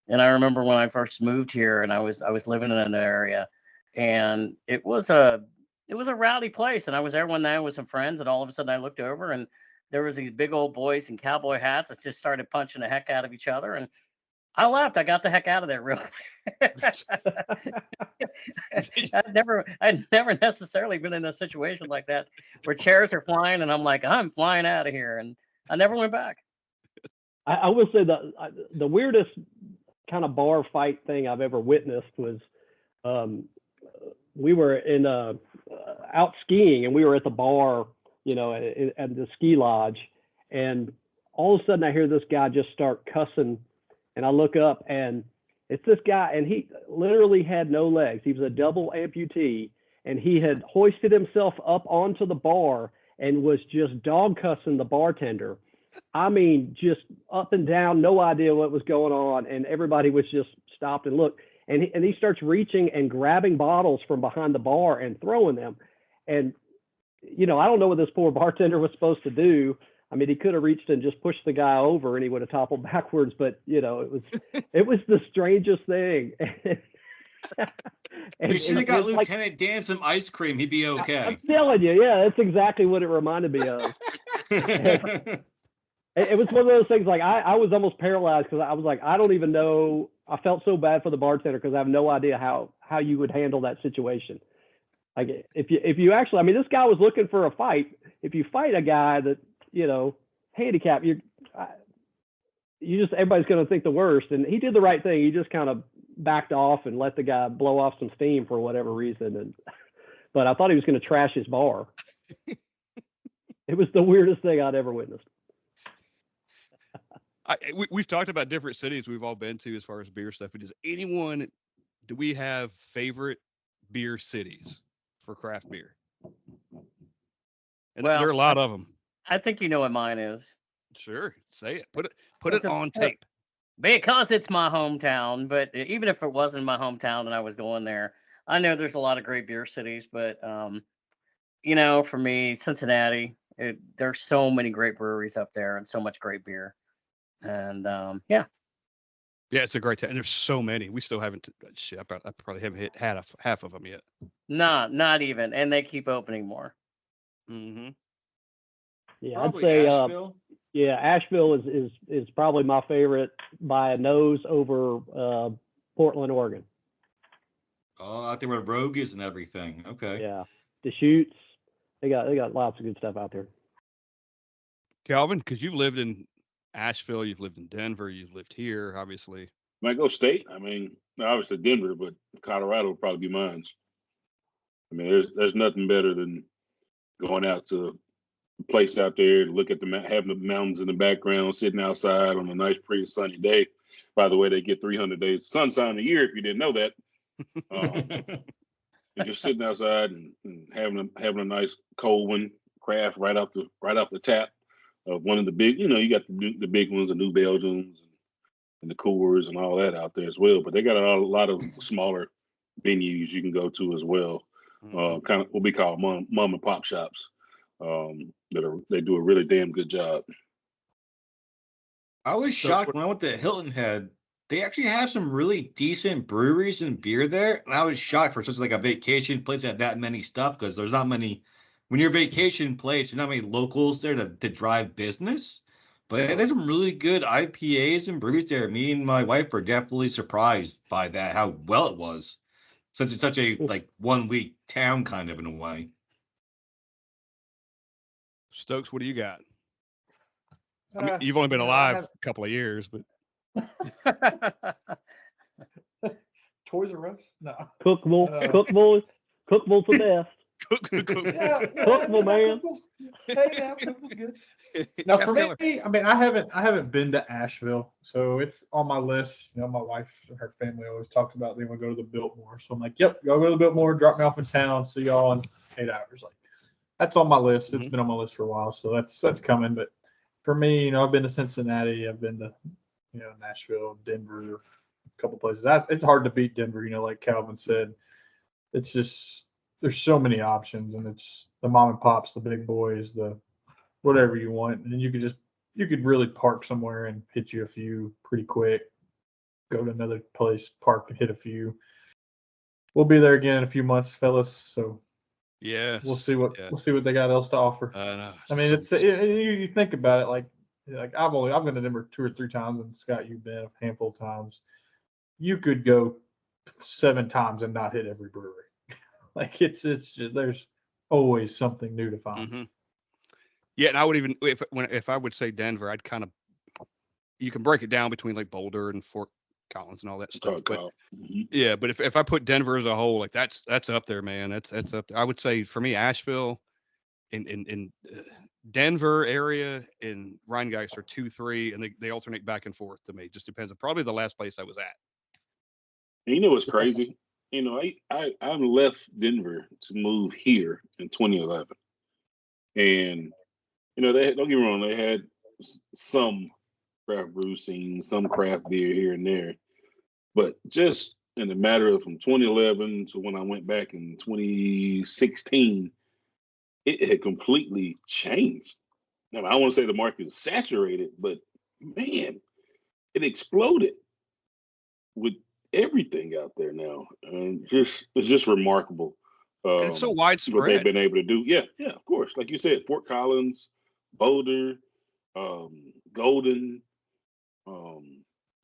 And I remember when I first moved here, and I was living in an area, and it was a rowdy place. And I was there one night with some friends, and all of a sudden I looked over, and there was these big old boys in cowboy hats that just started punching the heck out of each other. And I left. I got the heck out of there real quick. I'd never necessarily been in a situation like that where chairs are flying, and I'm like, I'm flying out of here, and I never went back. I will say the weirdest kind of bar fight thing I've ever witnessed was we were in out skiing, and we were at the bar, at the ski lodge, and all of a sudden I hear this guy just start cussing, and I look up, and it's this guy, and he literally had no legs. He was a double amputee, and he had hoisted himself up onto the bar and was just dog cussing the bartender. I mean, just up and down, no idea what was going on, and everybody was just stopped and looked. And he starts reaching and grabbing bottles from behind the bar and throwing them. And I don't know what this poor bartender was supposed to do. I mean, he could have reached and just pushed the guy over, and he would have toppled backwards. But it was the strangest thing. You should have got Lieutenant Dan some ice cream. He'd be okay. I'm telling you, yeah, that's exactly what it reminded me of. It was one of those things, like I was almost paralyzed because I was like, I don't even know. I felt so bad for the bartender because I have no idea how you would handle that situation. Like if you actually, I mean, this guy was looking for a fight. If you fight a guy that, handicapped, everybody's going to think the worst. And he did the right thing. He just kind of backed off and let the guy blow off some steam for whatever reason. But I thought he was going to trash his bar. It was the weirdest thing I'd ever witnessed. We've talked about different cities we've all been to as far as beer stuff. But do we have favorite beer cities for craft beer? And there are a lot of them. I think you know what mine is. Sure, say it. Put it on tape. Because it's my hometown, but even if it wasn't my hometown and I was going there, I know there's a lot of great beer cities, but for me, Cincinnati, there's so many great breweries up there and so much great beer. And yeah, it's a great town. And there's so many. We still haven't. I probably haven't hit half of them yet. Not even. And they keep opening more. Mm-hmm. Yeah, Probably I'd say Asheville. Asheville is probably my favorite by a nose over Portland, Oregon. Oh, out there where Rogue is and everything. Okay. Yeah, Deschutes. They got lots of good stuff out there. Calvin, because you've lived in Asheville, you've lived in Denver, you've lived here, obviously. Might go state. I mean, obviously Denver, but Colorado would probably be mine. I mean, there's nothing better than going out to a place out there to look at having the mountains in the background, sitting outside on a nice, pretty sunny day. By the way, they get 300 days of sunshine a year if you didn't know that. And just sitting outside and having a nice cold one, craft right off the tap. Of one of the big, you got the big ones, the New Belgians and the Coors and all that out there as well. But they got a lot of smaller venues you can go to as well. Kind of what we call mom and pop shops. They do a really damn good job. I was shocked when I went to Hilton Head. They actually have some really decent breweries and beer there, and I was shocked for such like a vacation place that had that many stuff because there's not many. When you're a vacation place, there's not many locals there to drive business. But there's some really good IPAs and breweries there. Me and my wife were definitely surprised by that, how well it was. Since it's such a 1 week town kind of in a way. Stokes, what do you got? I mean, you've only been I alive have a couple of years, but Toys R Us. No. Cookville, Uh, Cookville's the best. Yeah, Cookville, man. Hey, now Cookville's good. Now for Keller. me, I mean, I haven't been to Asheville, so it's on my list. You know, my wife and her family always talks about they want to go to the Biltmore, so I'm like, yep, go to the Biltmore, drop me off in town, see y'all in 8 hours. Like, that's on my list. It's been on my list for a while, so that's coming. But for me, you know, I've been to Cincinnati, I've been to, you know, Nashville, Denver, a couple places. It's hard to beat Denver, you know, like Calvin said. It's just there's so many options, and it's the mom and pops, the big boys, the whatever you want, and you could really park somewhere and hit you a few pretty quick. Go to another place, park and hit a few. We'll be there again in a few months, fellas. So yes, we'll see what they got else to offer. I mean, you think about it, like I've been to Denver 2 or 3 times, and Scott, you've been a handful of times. You could go 7 times and not hit every brewery. Like it's just, there's always something new to find. Mm-hmm. Yeah, and I would even if I would say Denver, I'd kind of you can break it down between like Boulder and Fort Collins and all that stuff. But yeah, but if I put Denver as a whole, like that's up there, man. That's up there. I would say for me, Asheville, in Denver area, and Rhinegeist are 2, 3, and they alternate back and forth to me. Just depends. Probably the last place I was at. And you know what's crazy? You know, I left Denver to move here in 2011, and you know, don't get me wrong, they had some craft brew scene, some craft beer here and there, but just in the matter of from 2011 to when I went back in 2016, it had completely changed. Now, I don't want to say the market is saturated, but man, it exploded with everything out there now, and it's just remarkable. And it's so widespread. What they've been able to do. Yeah, of course. Like you said, Fort Collins, Boulder, Golden,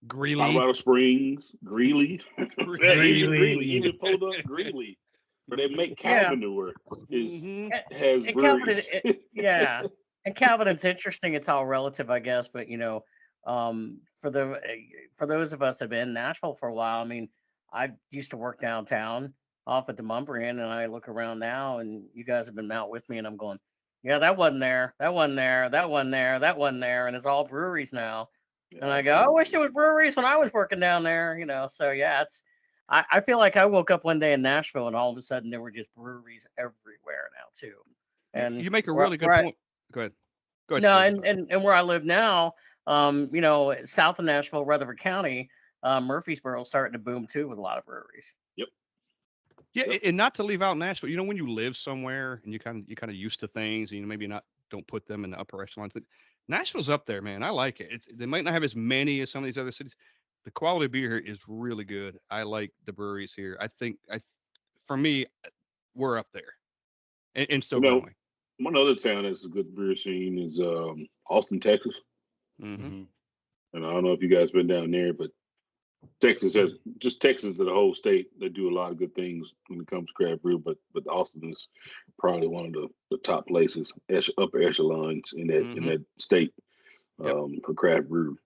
Greeley, Colorado Springs, Greeley. Greeley. Even pulled up Greeley, where they make cow manure. Has and breweries. Yeah, and Calvin, it's interesting. It's all relative, I guess, but you know, for those of us that have been in Nashville for a while, I mean, I used to work downtown off at the Mumbrian, and I look around now, and you guys have been out with me, and I'm going, yeah, that wasn't there, that wasn't there, that wasn't there, that wasn't there, and it's all breweries now. And I go, I wish there was breweries when I was working down there, you know. So yeah, I feel like I woke up one day in Nashville, and all of a sudden there were just breweries everywhere now too. And you make a really good point. Go ahead. No, and where I live now, you know, south of Nashville, Rutherford County, Murfreesboro is starting to boom too with a lot of breweries. Yep. Yeah, and not to leave out Nashville. You know, when you live somewhere and you kind of used to things, and you maybe don't put them in the upper echelons. Nashville's up there, man. I like it. They might not have as many as some of these other cities. The quality of beer here is really good. I like the breweries here. I think for me, we're up there, and still growing. One other town that's a good beer scene is Austin, Texas. Mm-hmm. And I don't know if you guys been down there, but Texas as the whole state, they do a lot of good things when it comes to craft brew. But Austin is probably one of the top places, upper echelons in that state for craft brew.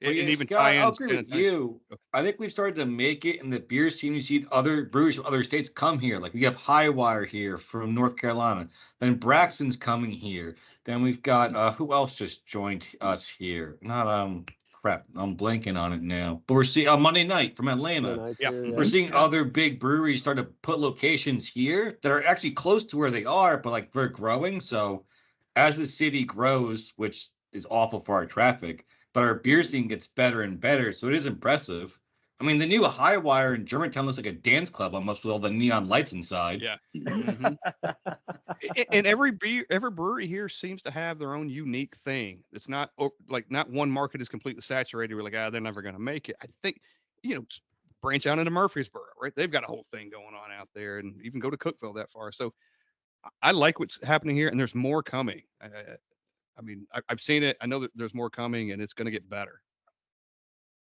Well, yeah, even Scott, I'll agree with you. I think we've started to make it in the beer scene. You see other breweries from other states come here. Like we have Highwire here from North Carolina. Then Braxton's coming here. Then we've got who else just joined us here? Not crap, I'm blanking on it now. But we're seeing Monday Night from Atlanta. We're seeing other big breweries start to put locations here that are actually close to where they are, but like they're growing. So as the city grows, which is awful for our traffic, but our beer scene gets better and better, so it is impressive. I mean, the new Highwire in Germantown looks like a dance club almost with all the neon lights inside. Yeah. Mm-hmm. And every brewery here seems to have their own unique thing. It's not like not one market is completely saturated. We're like, they're never going to make it. I think, branch out into Murfreesboro, right? They've got a whole thing going on out there, and even go to Cookville that far. So I like what's happening here, and there's more coming. I mean, I've seen it. I know that there's more coming, and it's going to get better.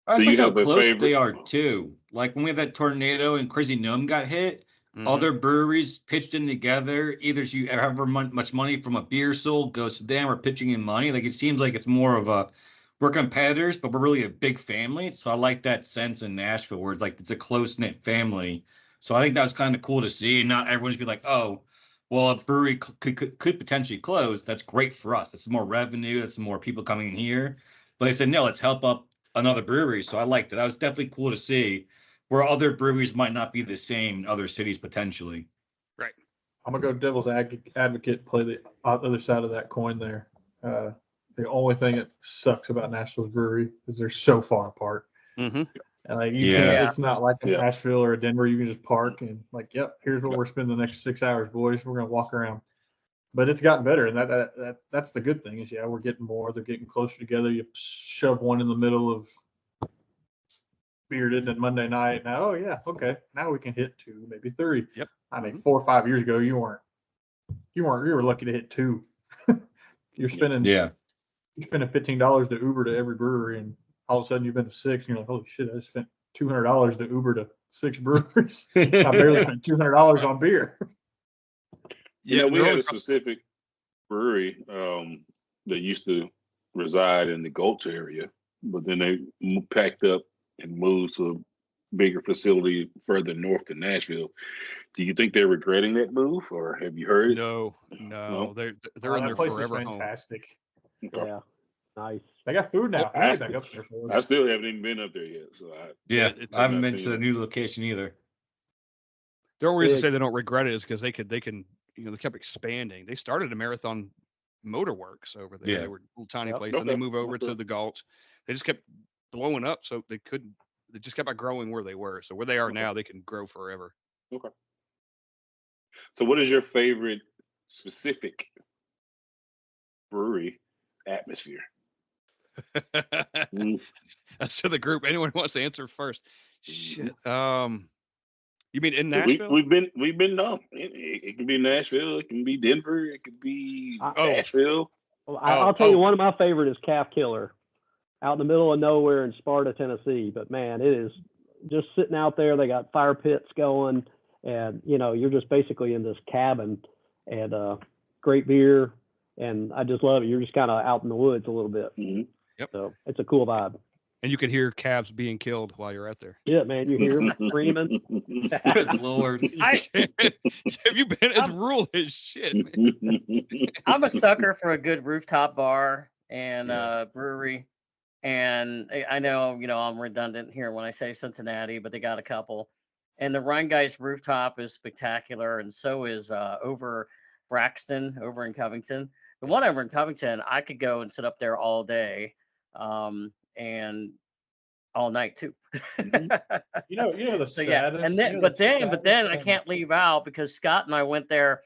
I think how close they are too. Like when we had that tornado and Crazy Gnome got hit, other breweries pitched in together. Either you however much money from a beer sold goes to them or pitching in money. Like it seems like it's more of a we're competitors, but we're really a big family. So I like that sense in Nashville where it's a close knit family. So I think that was kind of cool to see. And not everyone's be like, oh, well, a brewery could potentially close. That's great for us. That's more revenue. That's more people coming in here. But they said, no, let's help up another brewery. So I liked it. That was definitely cool to see where other breweries might not be the same in other cities potentially. Right. I'm gonna go devil's advocate, play the other side of that coin there. The only thing that sucks about Nashville's brewery is they're so far apart. Mm-hmm. And like Yeah. it's not like in Yeah. Nashville or Denver. You can just park and like, yep, here's what we're spending the next 6 hours, boys. We're gonna walk around. But it's gotten better, and that's the good thing is we're getting more. They're getting closer together. You shove one in the middle of Bearded and Monday night. Now, oh yeah, okay, now we can hit 2, maybe 3. Yep. I mean, 4 or 5 years ago, you were lucky to hit 2. You're spending $15 to Uber to every brewery, and all of a sudden you've been to 6. And you're like, holy shit, I just spent $200 to Uber to 6 breweries. I barely spent $200 on beer. Yeah, we had a specific brewery that used to reside in the Gulch area, but then they packed up and moved to a bigger facility further north in Nashville. Do you think they're regretting that move, or have you heard? No. They're in their place forever is home. fantastic. Okay. Yeah, nice. They got food now. I Food's back up there for us. I still haven't even been up there yet, so I haven't been seen to the it. new location either. The only reason I Big. say they don't regret it is because they can they kept expanding. They started a Marathon Motorworks over there. Yeah. They were a little tiny Yep. place, and they Okay. moved over Okay. to the Gulch. They just kept blowing up, so they just kept on growing where they were. So where they are Okay. now, they can grow forever. Okay. So, what is your favorite specific brewery atmosphere? Mm. That's to the group. Anyone who wants to answer first? Shit. You mean in We, Nashville? we've been no. It can be Nashville. It can be Denver. It could be Oh. Nashville. Well, I'll tell you, one of my favorite is Calf Killer, out in the middle of nowhere in Sparta, Tennessee. But man, it is just sitting out there. They got fire pits going, and you're just basically in this cabin, and great beer, and I just love it. You're just kind of out in the woods a little bit. Mhm. Yep. So it's a cool vibe. And you can hear calves being killed while you're out there. Yeah, man, you hear them screaming. Good Lord. Have you been? It's rural as shit, man. I'm a sucker for a good rooftop bar and Yeah. brewery. And I know, I'm redundant here when I say Cincinnati, but they got a couple. And the Rheingeist rooftop is spectacular, and so is over Braxton, over in Covington. The one over in Covington, I could go and sit up there all day, and all night too. You know the So yeah, saddest. and then, but then I can't leave out because Scott and I went there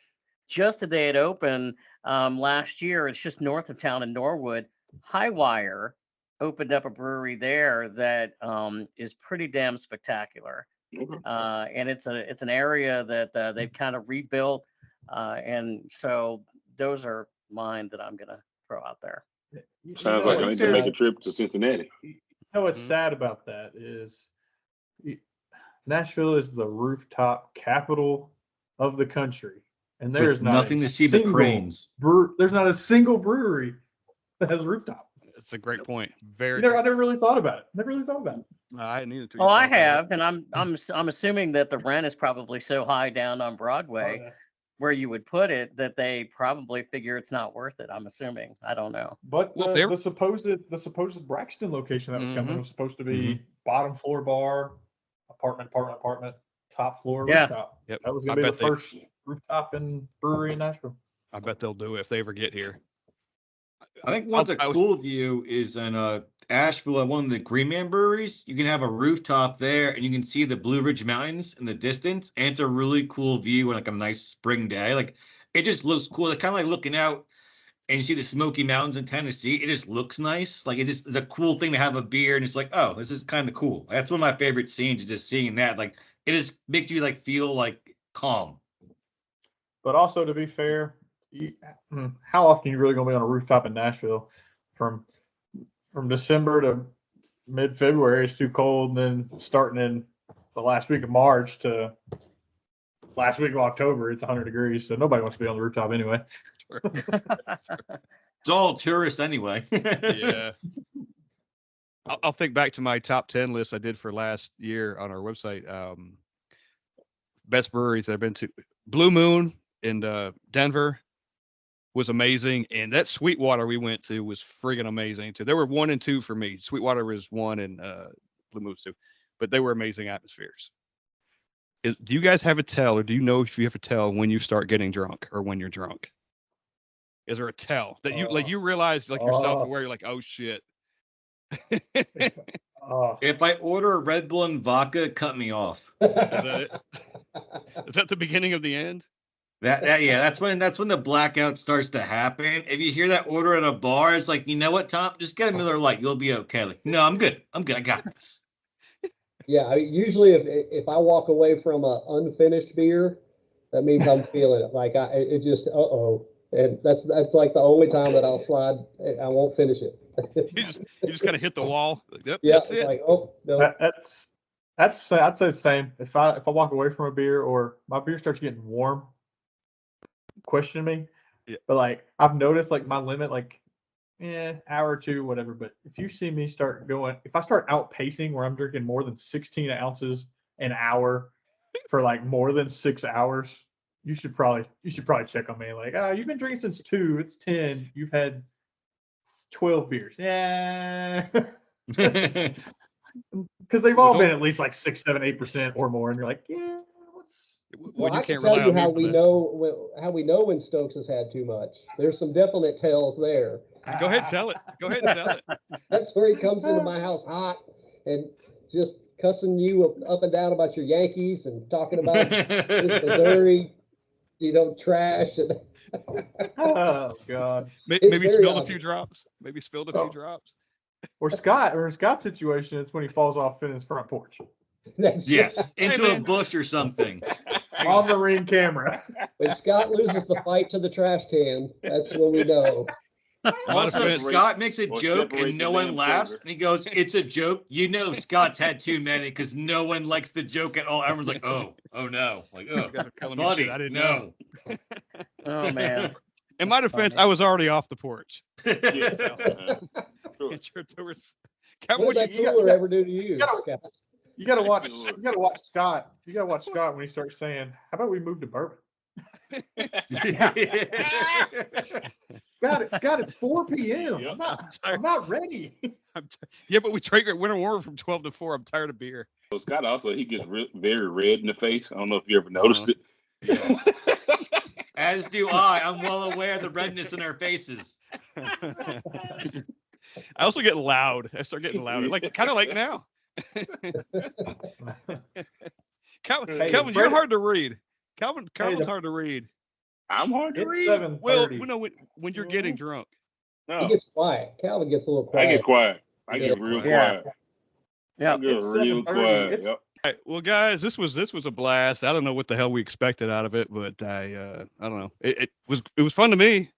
just the day it opened last year. It's just north of town in Norwood. Highwire opened up a brewery there that is pretty damn spectacular. Okay. And it's an area that they've kind of rebuilt, and so those are mine that I'm gonna throw out there. Sounds like I need to make a trip to Cincinnati. You know what's sad about that is Nashville is the rooftop capital of the country, and there is With not nothing to see but cranes. There's not a single brewery that has a rooftop. That's a great point. Very. I never really thought about it. Never really thought about it. I hadn't either. Oh, I have, and I'm assuming that the rent is probably so high down on Broadway where you would put it that they probably figure it's not worth it. I'm assuming. I don't know. But Well, the supposed Braxton location that was coming was supposed to be bottom floor bar, apartment, top floor Yeah. rooftop. Yep. That was I gonna be the bet they- first rooftop in brewery in Nashville. I bet they'll do it if they ever get here. I think one's a cool view is in Asheville at one of the Green Man breweries. You can have a rooftop there and you can see the Blue Ridge Mountains in the distance. And it's a really cool view on like a nice spring day. Like it just looks cool. It's kind of like looking out and you see the Smoky Mountains in Tennessee. It just looks nice. Like it's a cool thing to have a beer and it's like, oh, this is kind of cool. That's one of my favorite scenes is just seeing that. Like it just makes you like feel like calm. But also, to be fair, how often are you really going to be on a rooftop in Nashville? From December to mid-February, it's too cold, and then starting in the last week of March to last week of October, it's 100 degrees, so nobody wants to be on the rooftop anyway. It's all tourists anyway. Yeah. I'll think back to my top 10 list I did for last year on our website. Best breweries I've been to. Blue Moon in Denver was amazing. And that Sweetwater we went to was friggin' amazing too. There were 1 and 2 for me. Sweetwater was 1 and Blue Moon was 2. But they were amazing atmospheres. Do you guys have a tell, or do you know if you have a tell when you start getting drunk or when you're drunk? Is there a tell that you realize like you're self-aware? You're like, oh shit. If I order a Red Bull and vodka, cut me off. Is that it? Is that the beginning of the end? Yeah, that's when the blackout starts to happen. If you hear that order at a bar, it's like, you know what, Tom? Just get a Miller Lite. You'll be okay. Like, no, I'm good. I got this. Yeah, usually if I walk away from an unfinished beer, that means I'm feeling it. Like it just and that's like the only time that I'll slide. I won't finish it. you just kind of hit the wall. Yep, yeah, that's it. Like, oh no. That's I'd say the same. If I walk away from a beer or my beer starts getting warm, question me. Yeah. But like I've noticed like my limit, like hour or two, whatever. But if you see me start going, if I start outpacing where I'm drinking more than 16 ounces an hour for like more than 6 hours, you should probably check on me. Like, you've been drinking since 2, it's 10, you've had 12 beers. Yeah. Because they've all been at least like 6, 7, 8% or more, and you're like, yeah, what's Well, I can tell you how we know when Stokes has had too much. There's some definite tells there. Go ahead and tell it. That's where he comes into my house hot and just cussing you up and down about your Yankees and talking about Missouri, trash. And oh God. Maybe spilled a few drops. Or Scott's situation is when he falls off in his front porch. Yes, into a bush or something. On the ring camera. When Scott loses the fight to the trash can, that's when we know. Also, Scott makes a joke and no one laughs, and he goes, "It's a joke." You know, Scott's had too many because no one likes the joke at all. Everyone's like, "Oh no!" Like, "Oh, buddy, I didn't know." Oh man. In my defense, I was already off the porch. What did that cooler ever do to you, Scott? You gotta watch Scott. You gotta watch Scott when he starts saying, "How about we move to bourbon?" Scott, it's 4 p.m. Yep. I'm not ready. Yeah, but we trade winter warm from 12 to 4. I'm tired of beer. So Scott also, he gets very red in the face. I don't know if you ever noticed it. Yeah. As do I. I'm well aware of the redness in our faces. I also get loud. I start getting louder, kind of like now. Calvin, you're hard to read. Calvin's hard to read. I'm hard to read. 7:30. Well, when you're getting drunk. No. He gets quiet. Calvin gets a little quiet. I get quiet. I get real quiet. Yeah. I get real quiet. Yep. All right, well, guys, this was a blast. I don't know what the hell we expected out of it, but I don't know. It was fun to me.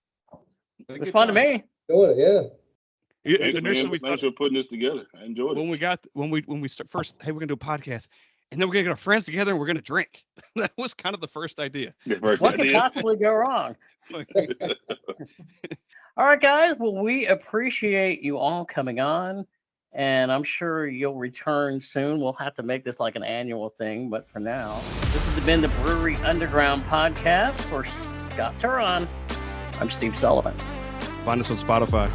It was fun to me. Thanks, man. Thanks for putting this together. I enjoyed it. When we start first, hey, we're gonna do a podcast, and then we're gonna get our friends together and we're gonna drink. That was kind of the first idea. What could possibly go wrong? All right, guys. Well, we appreciate you all coming on, and I'm sure you'll return soon. We'll have to make this like an annual thing, but for now, this has been the Brewery Underground Podcast for Scott Touron. I'm Steve Sullivan. Find us on Spotify.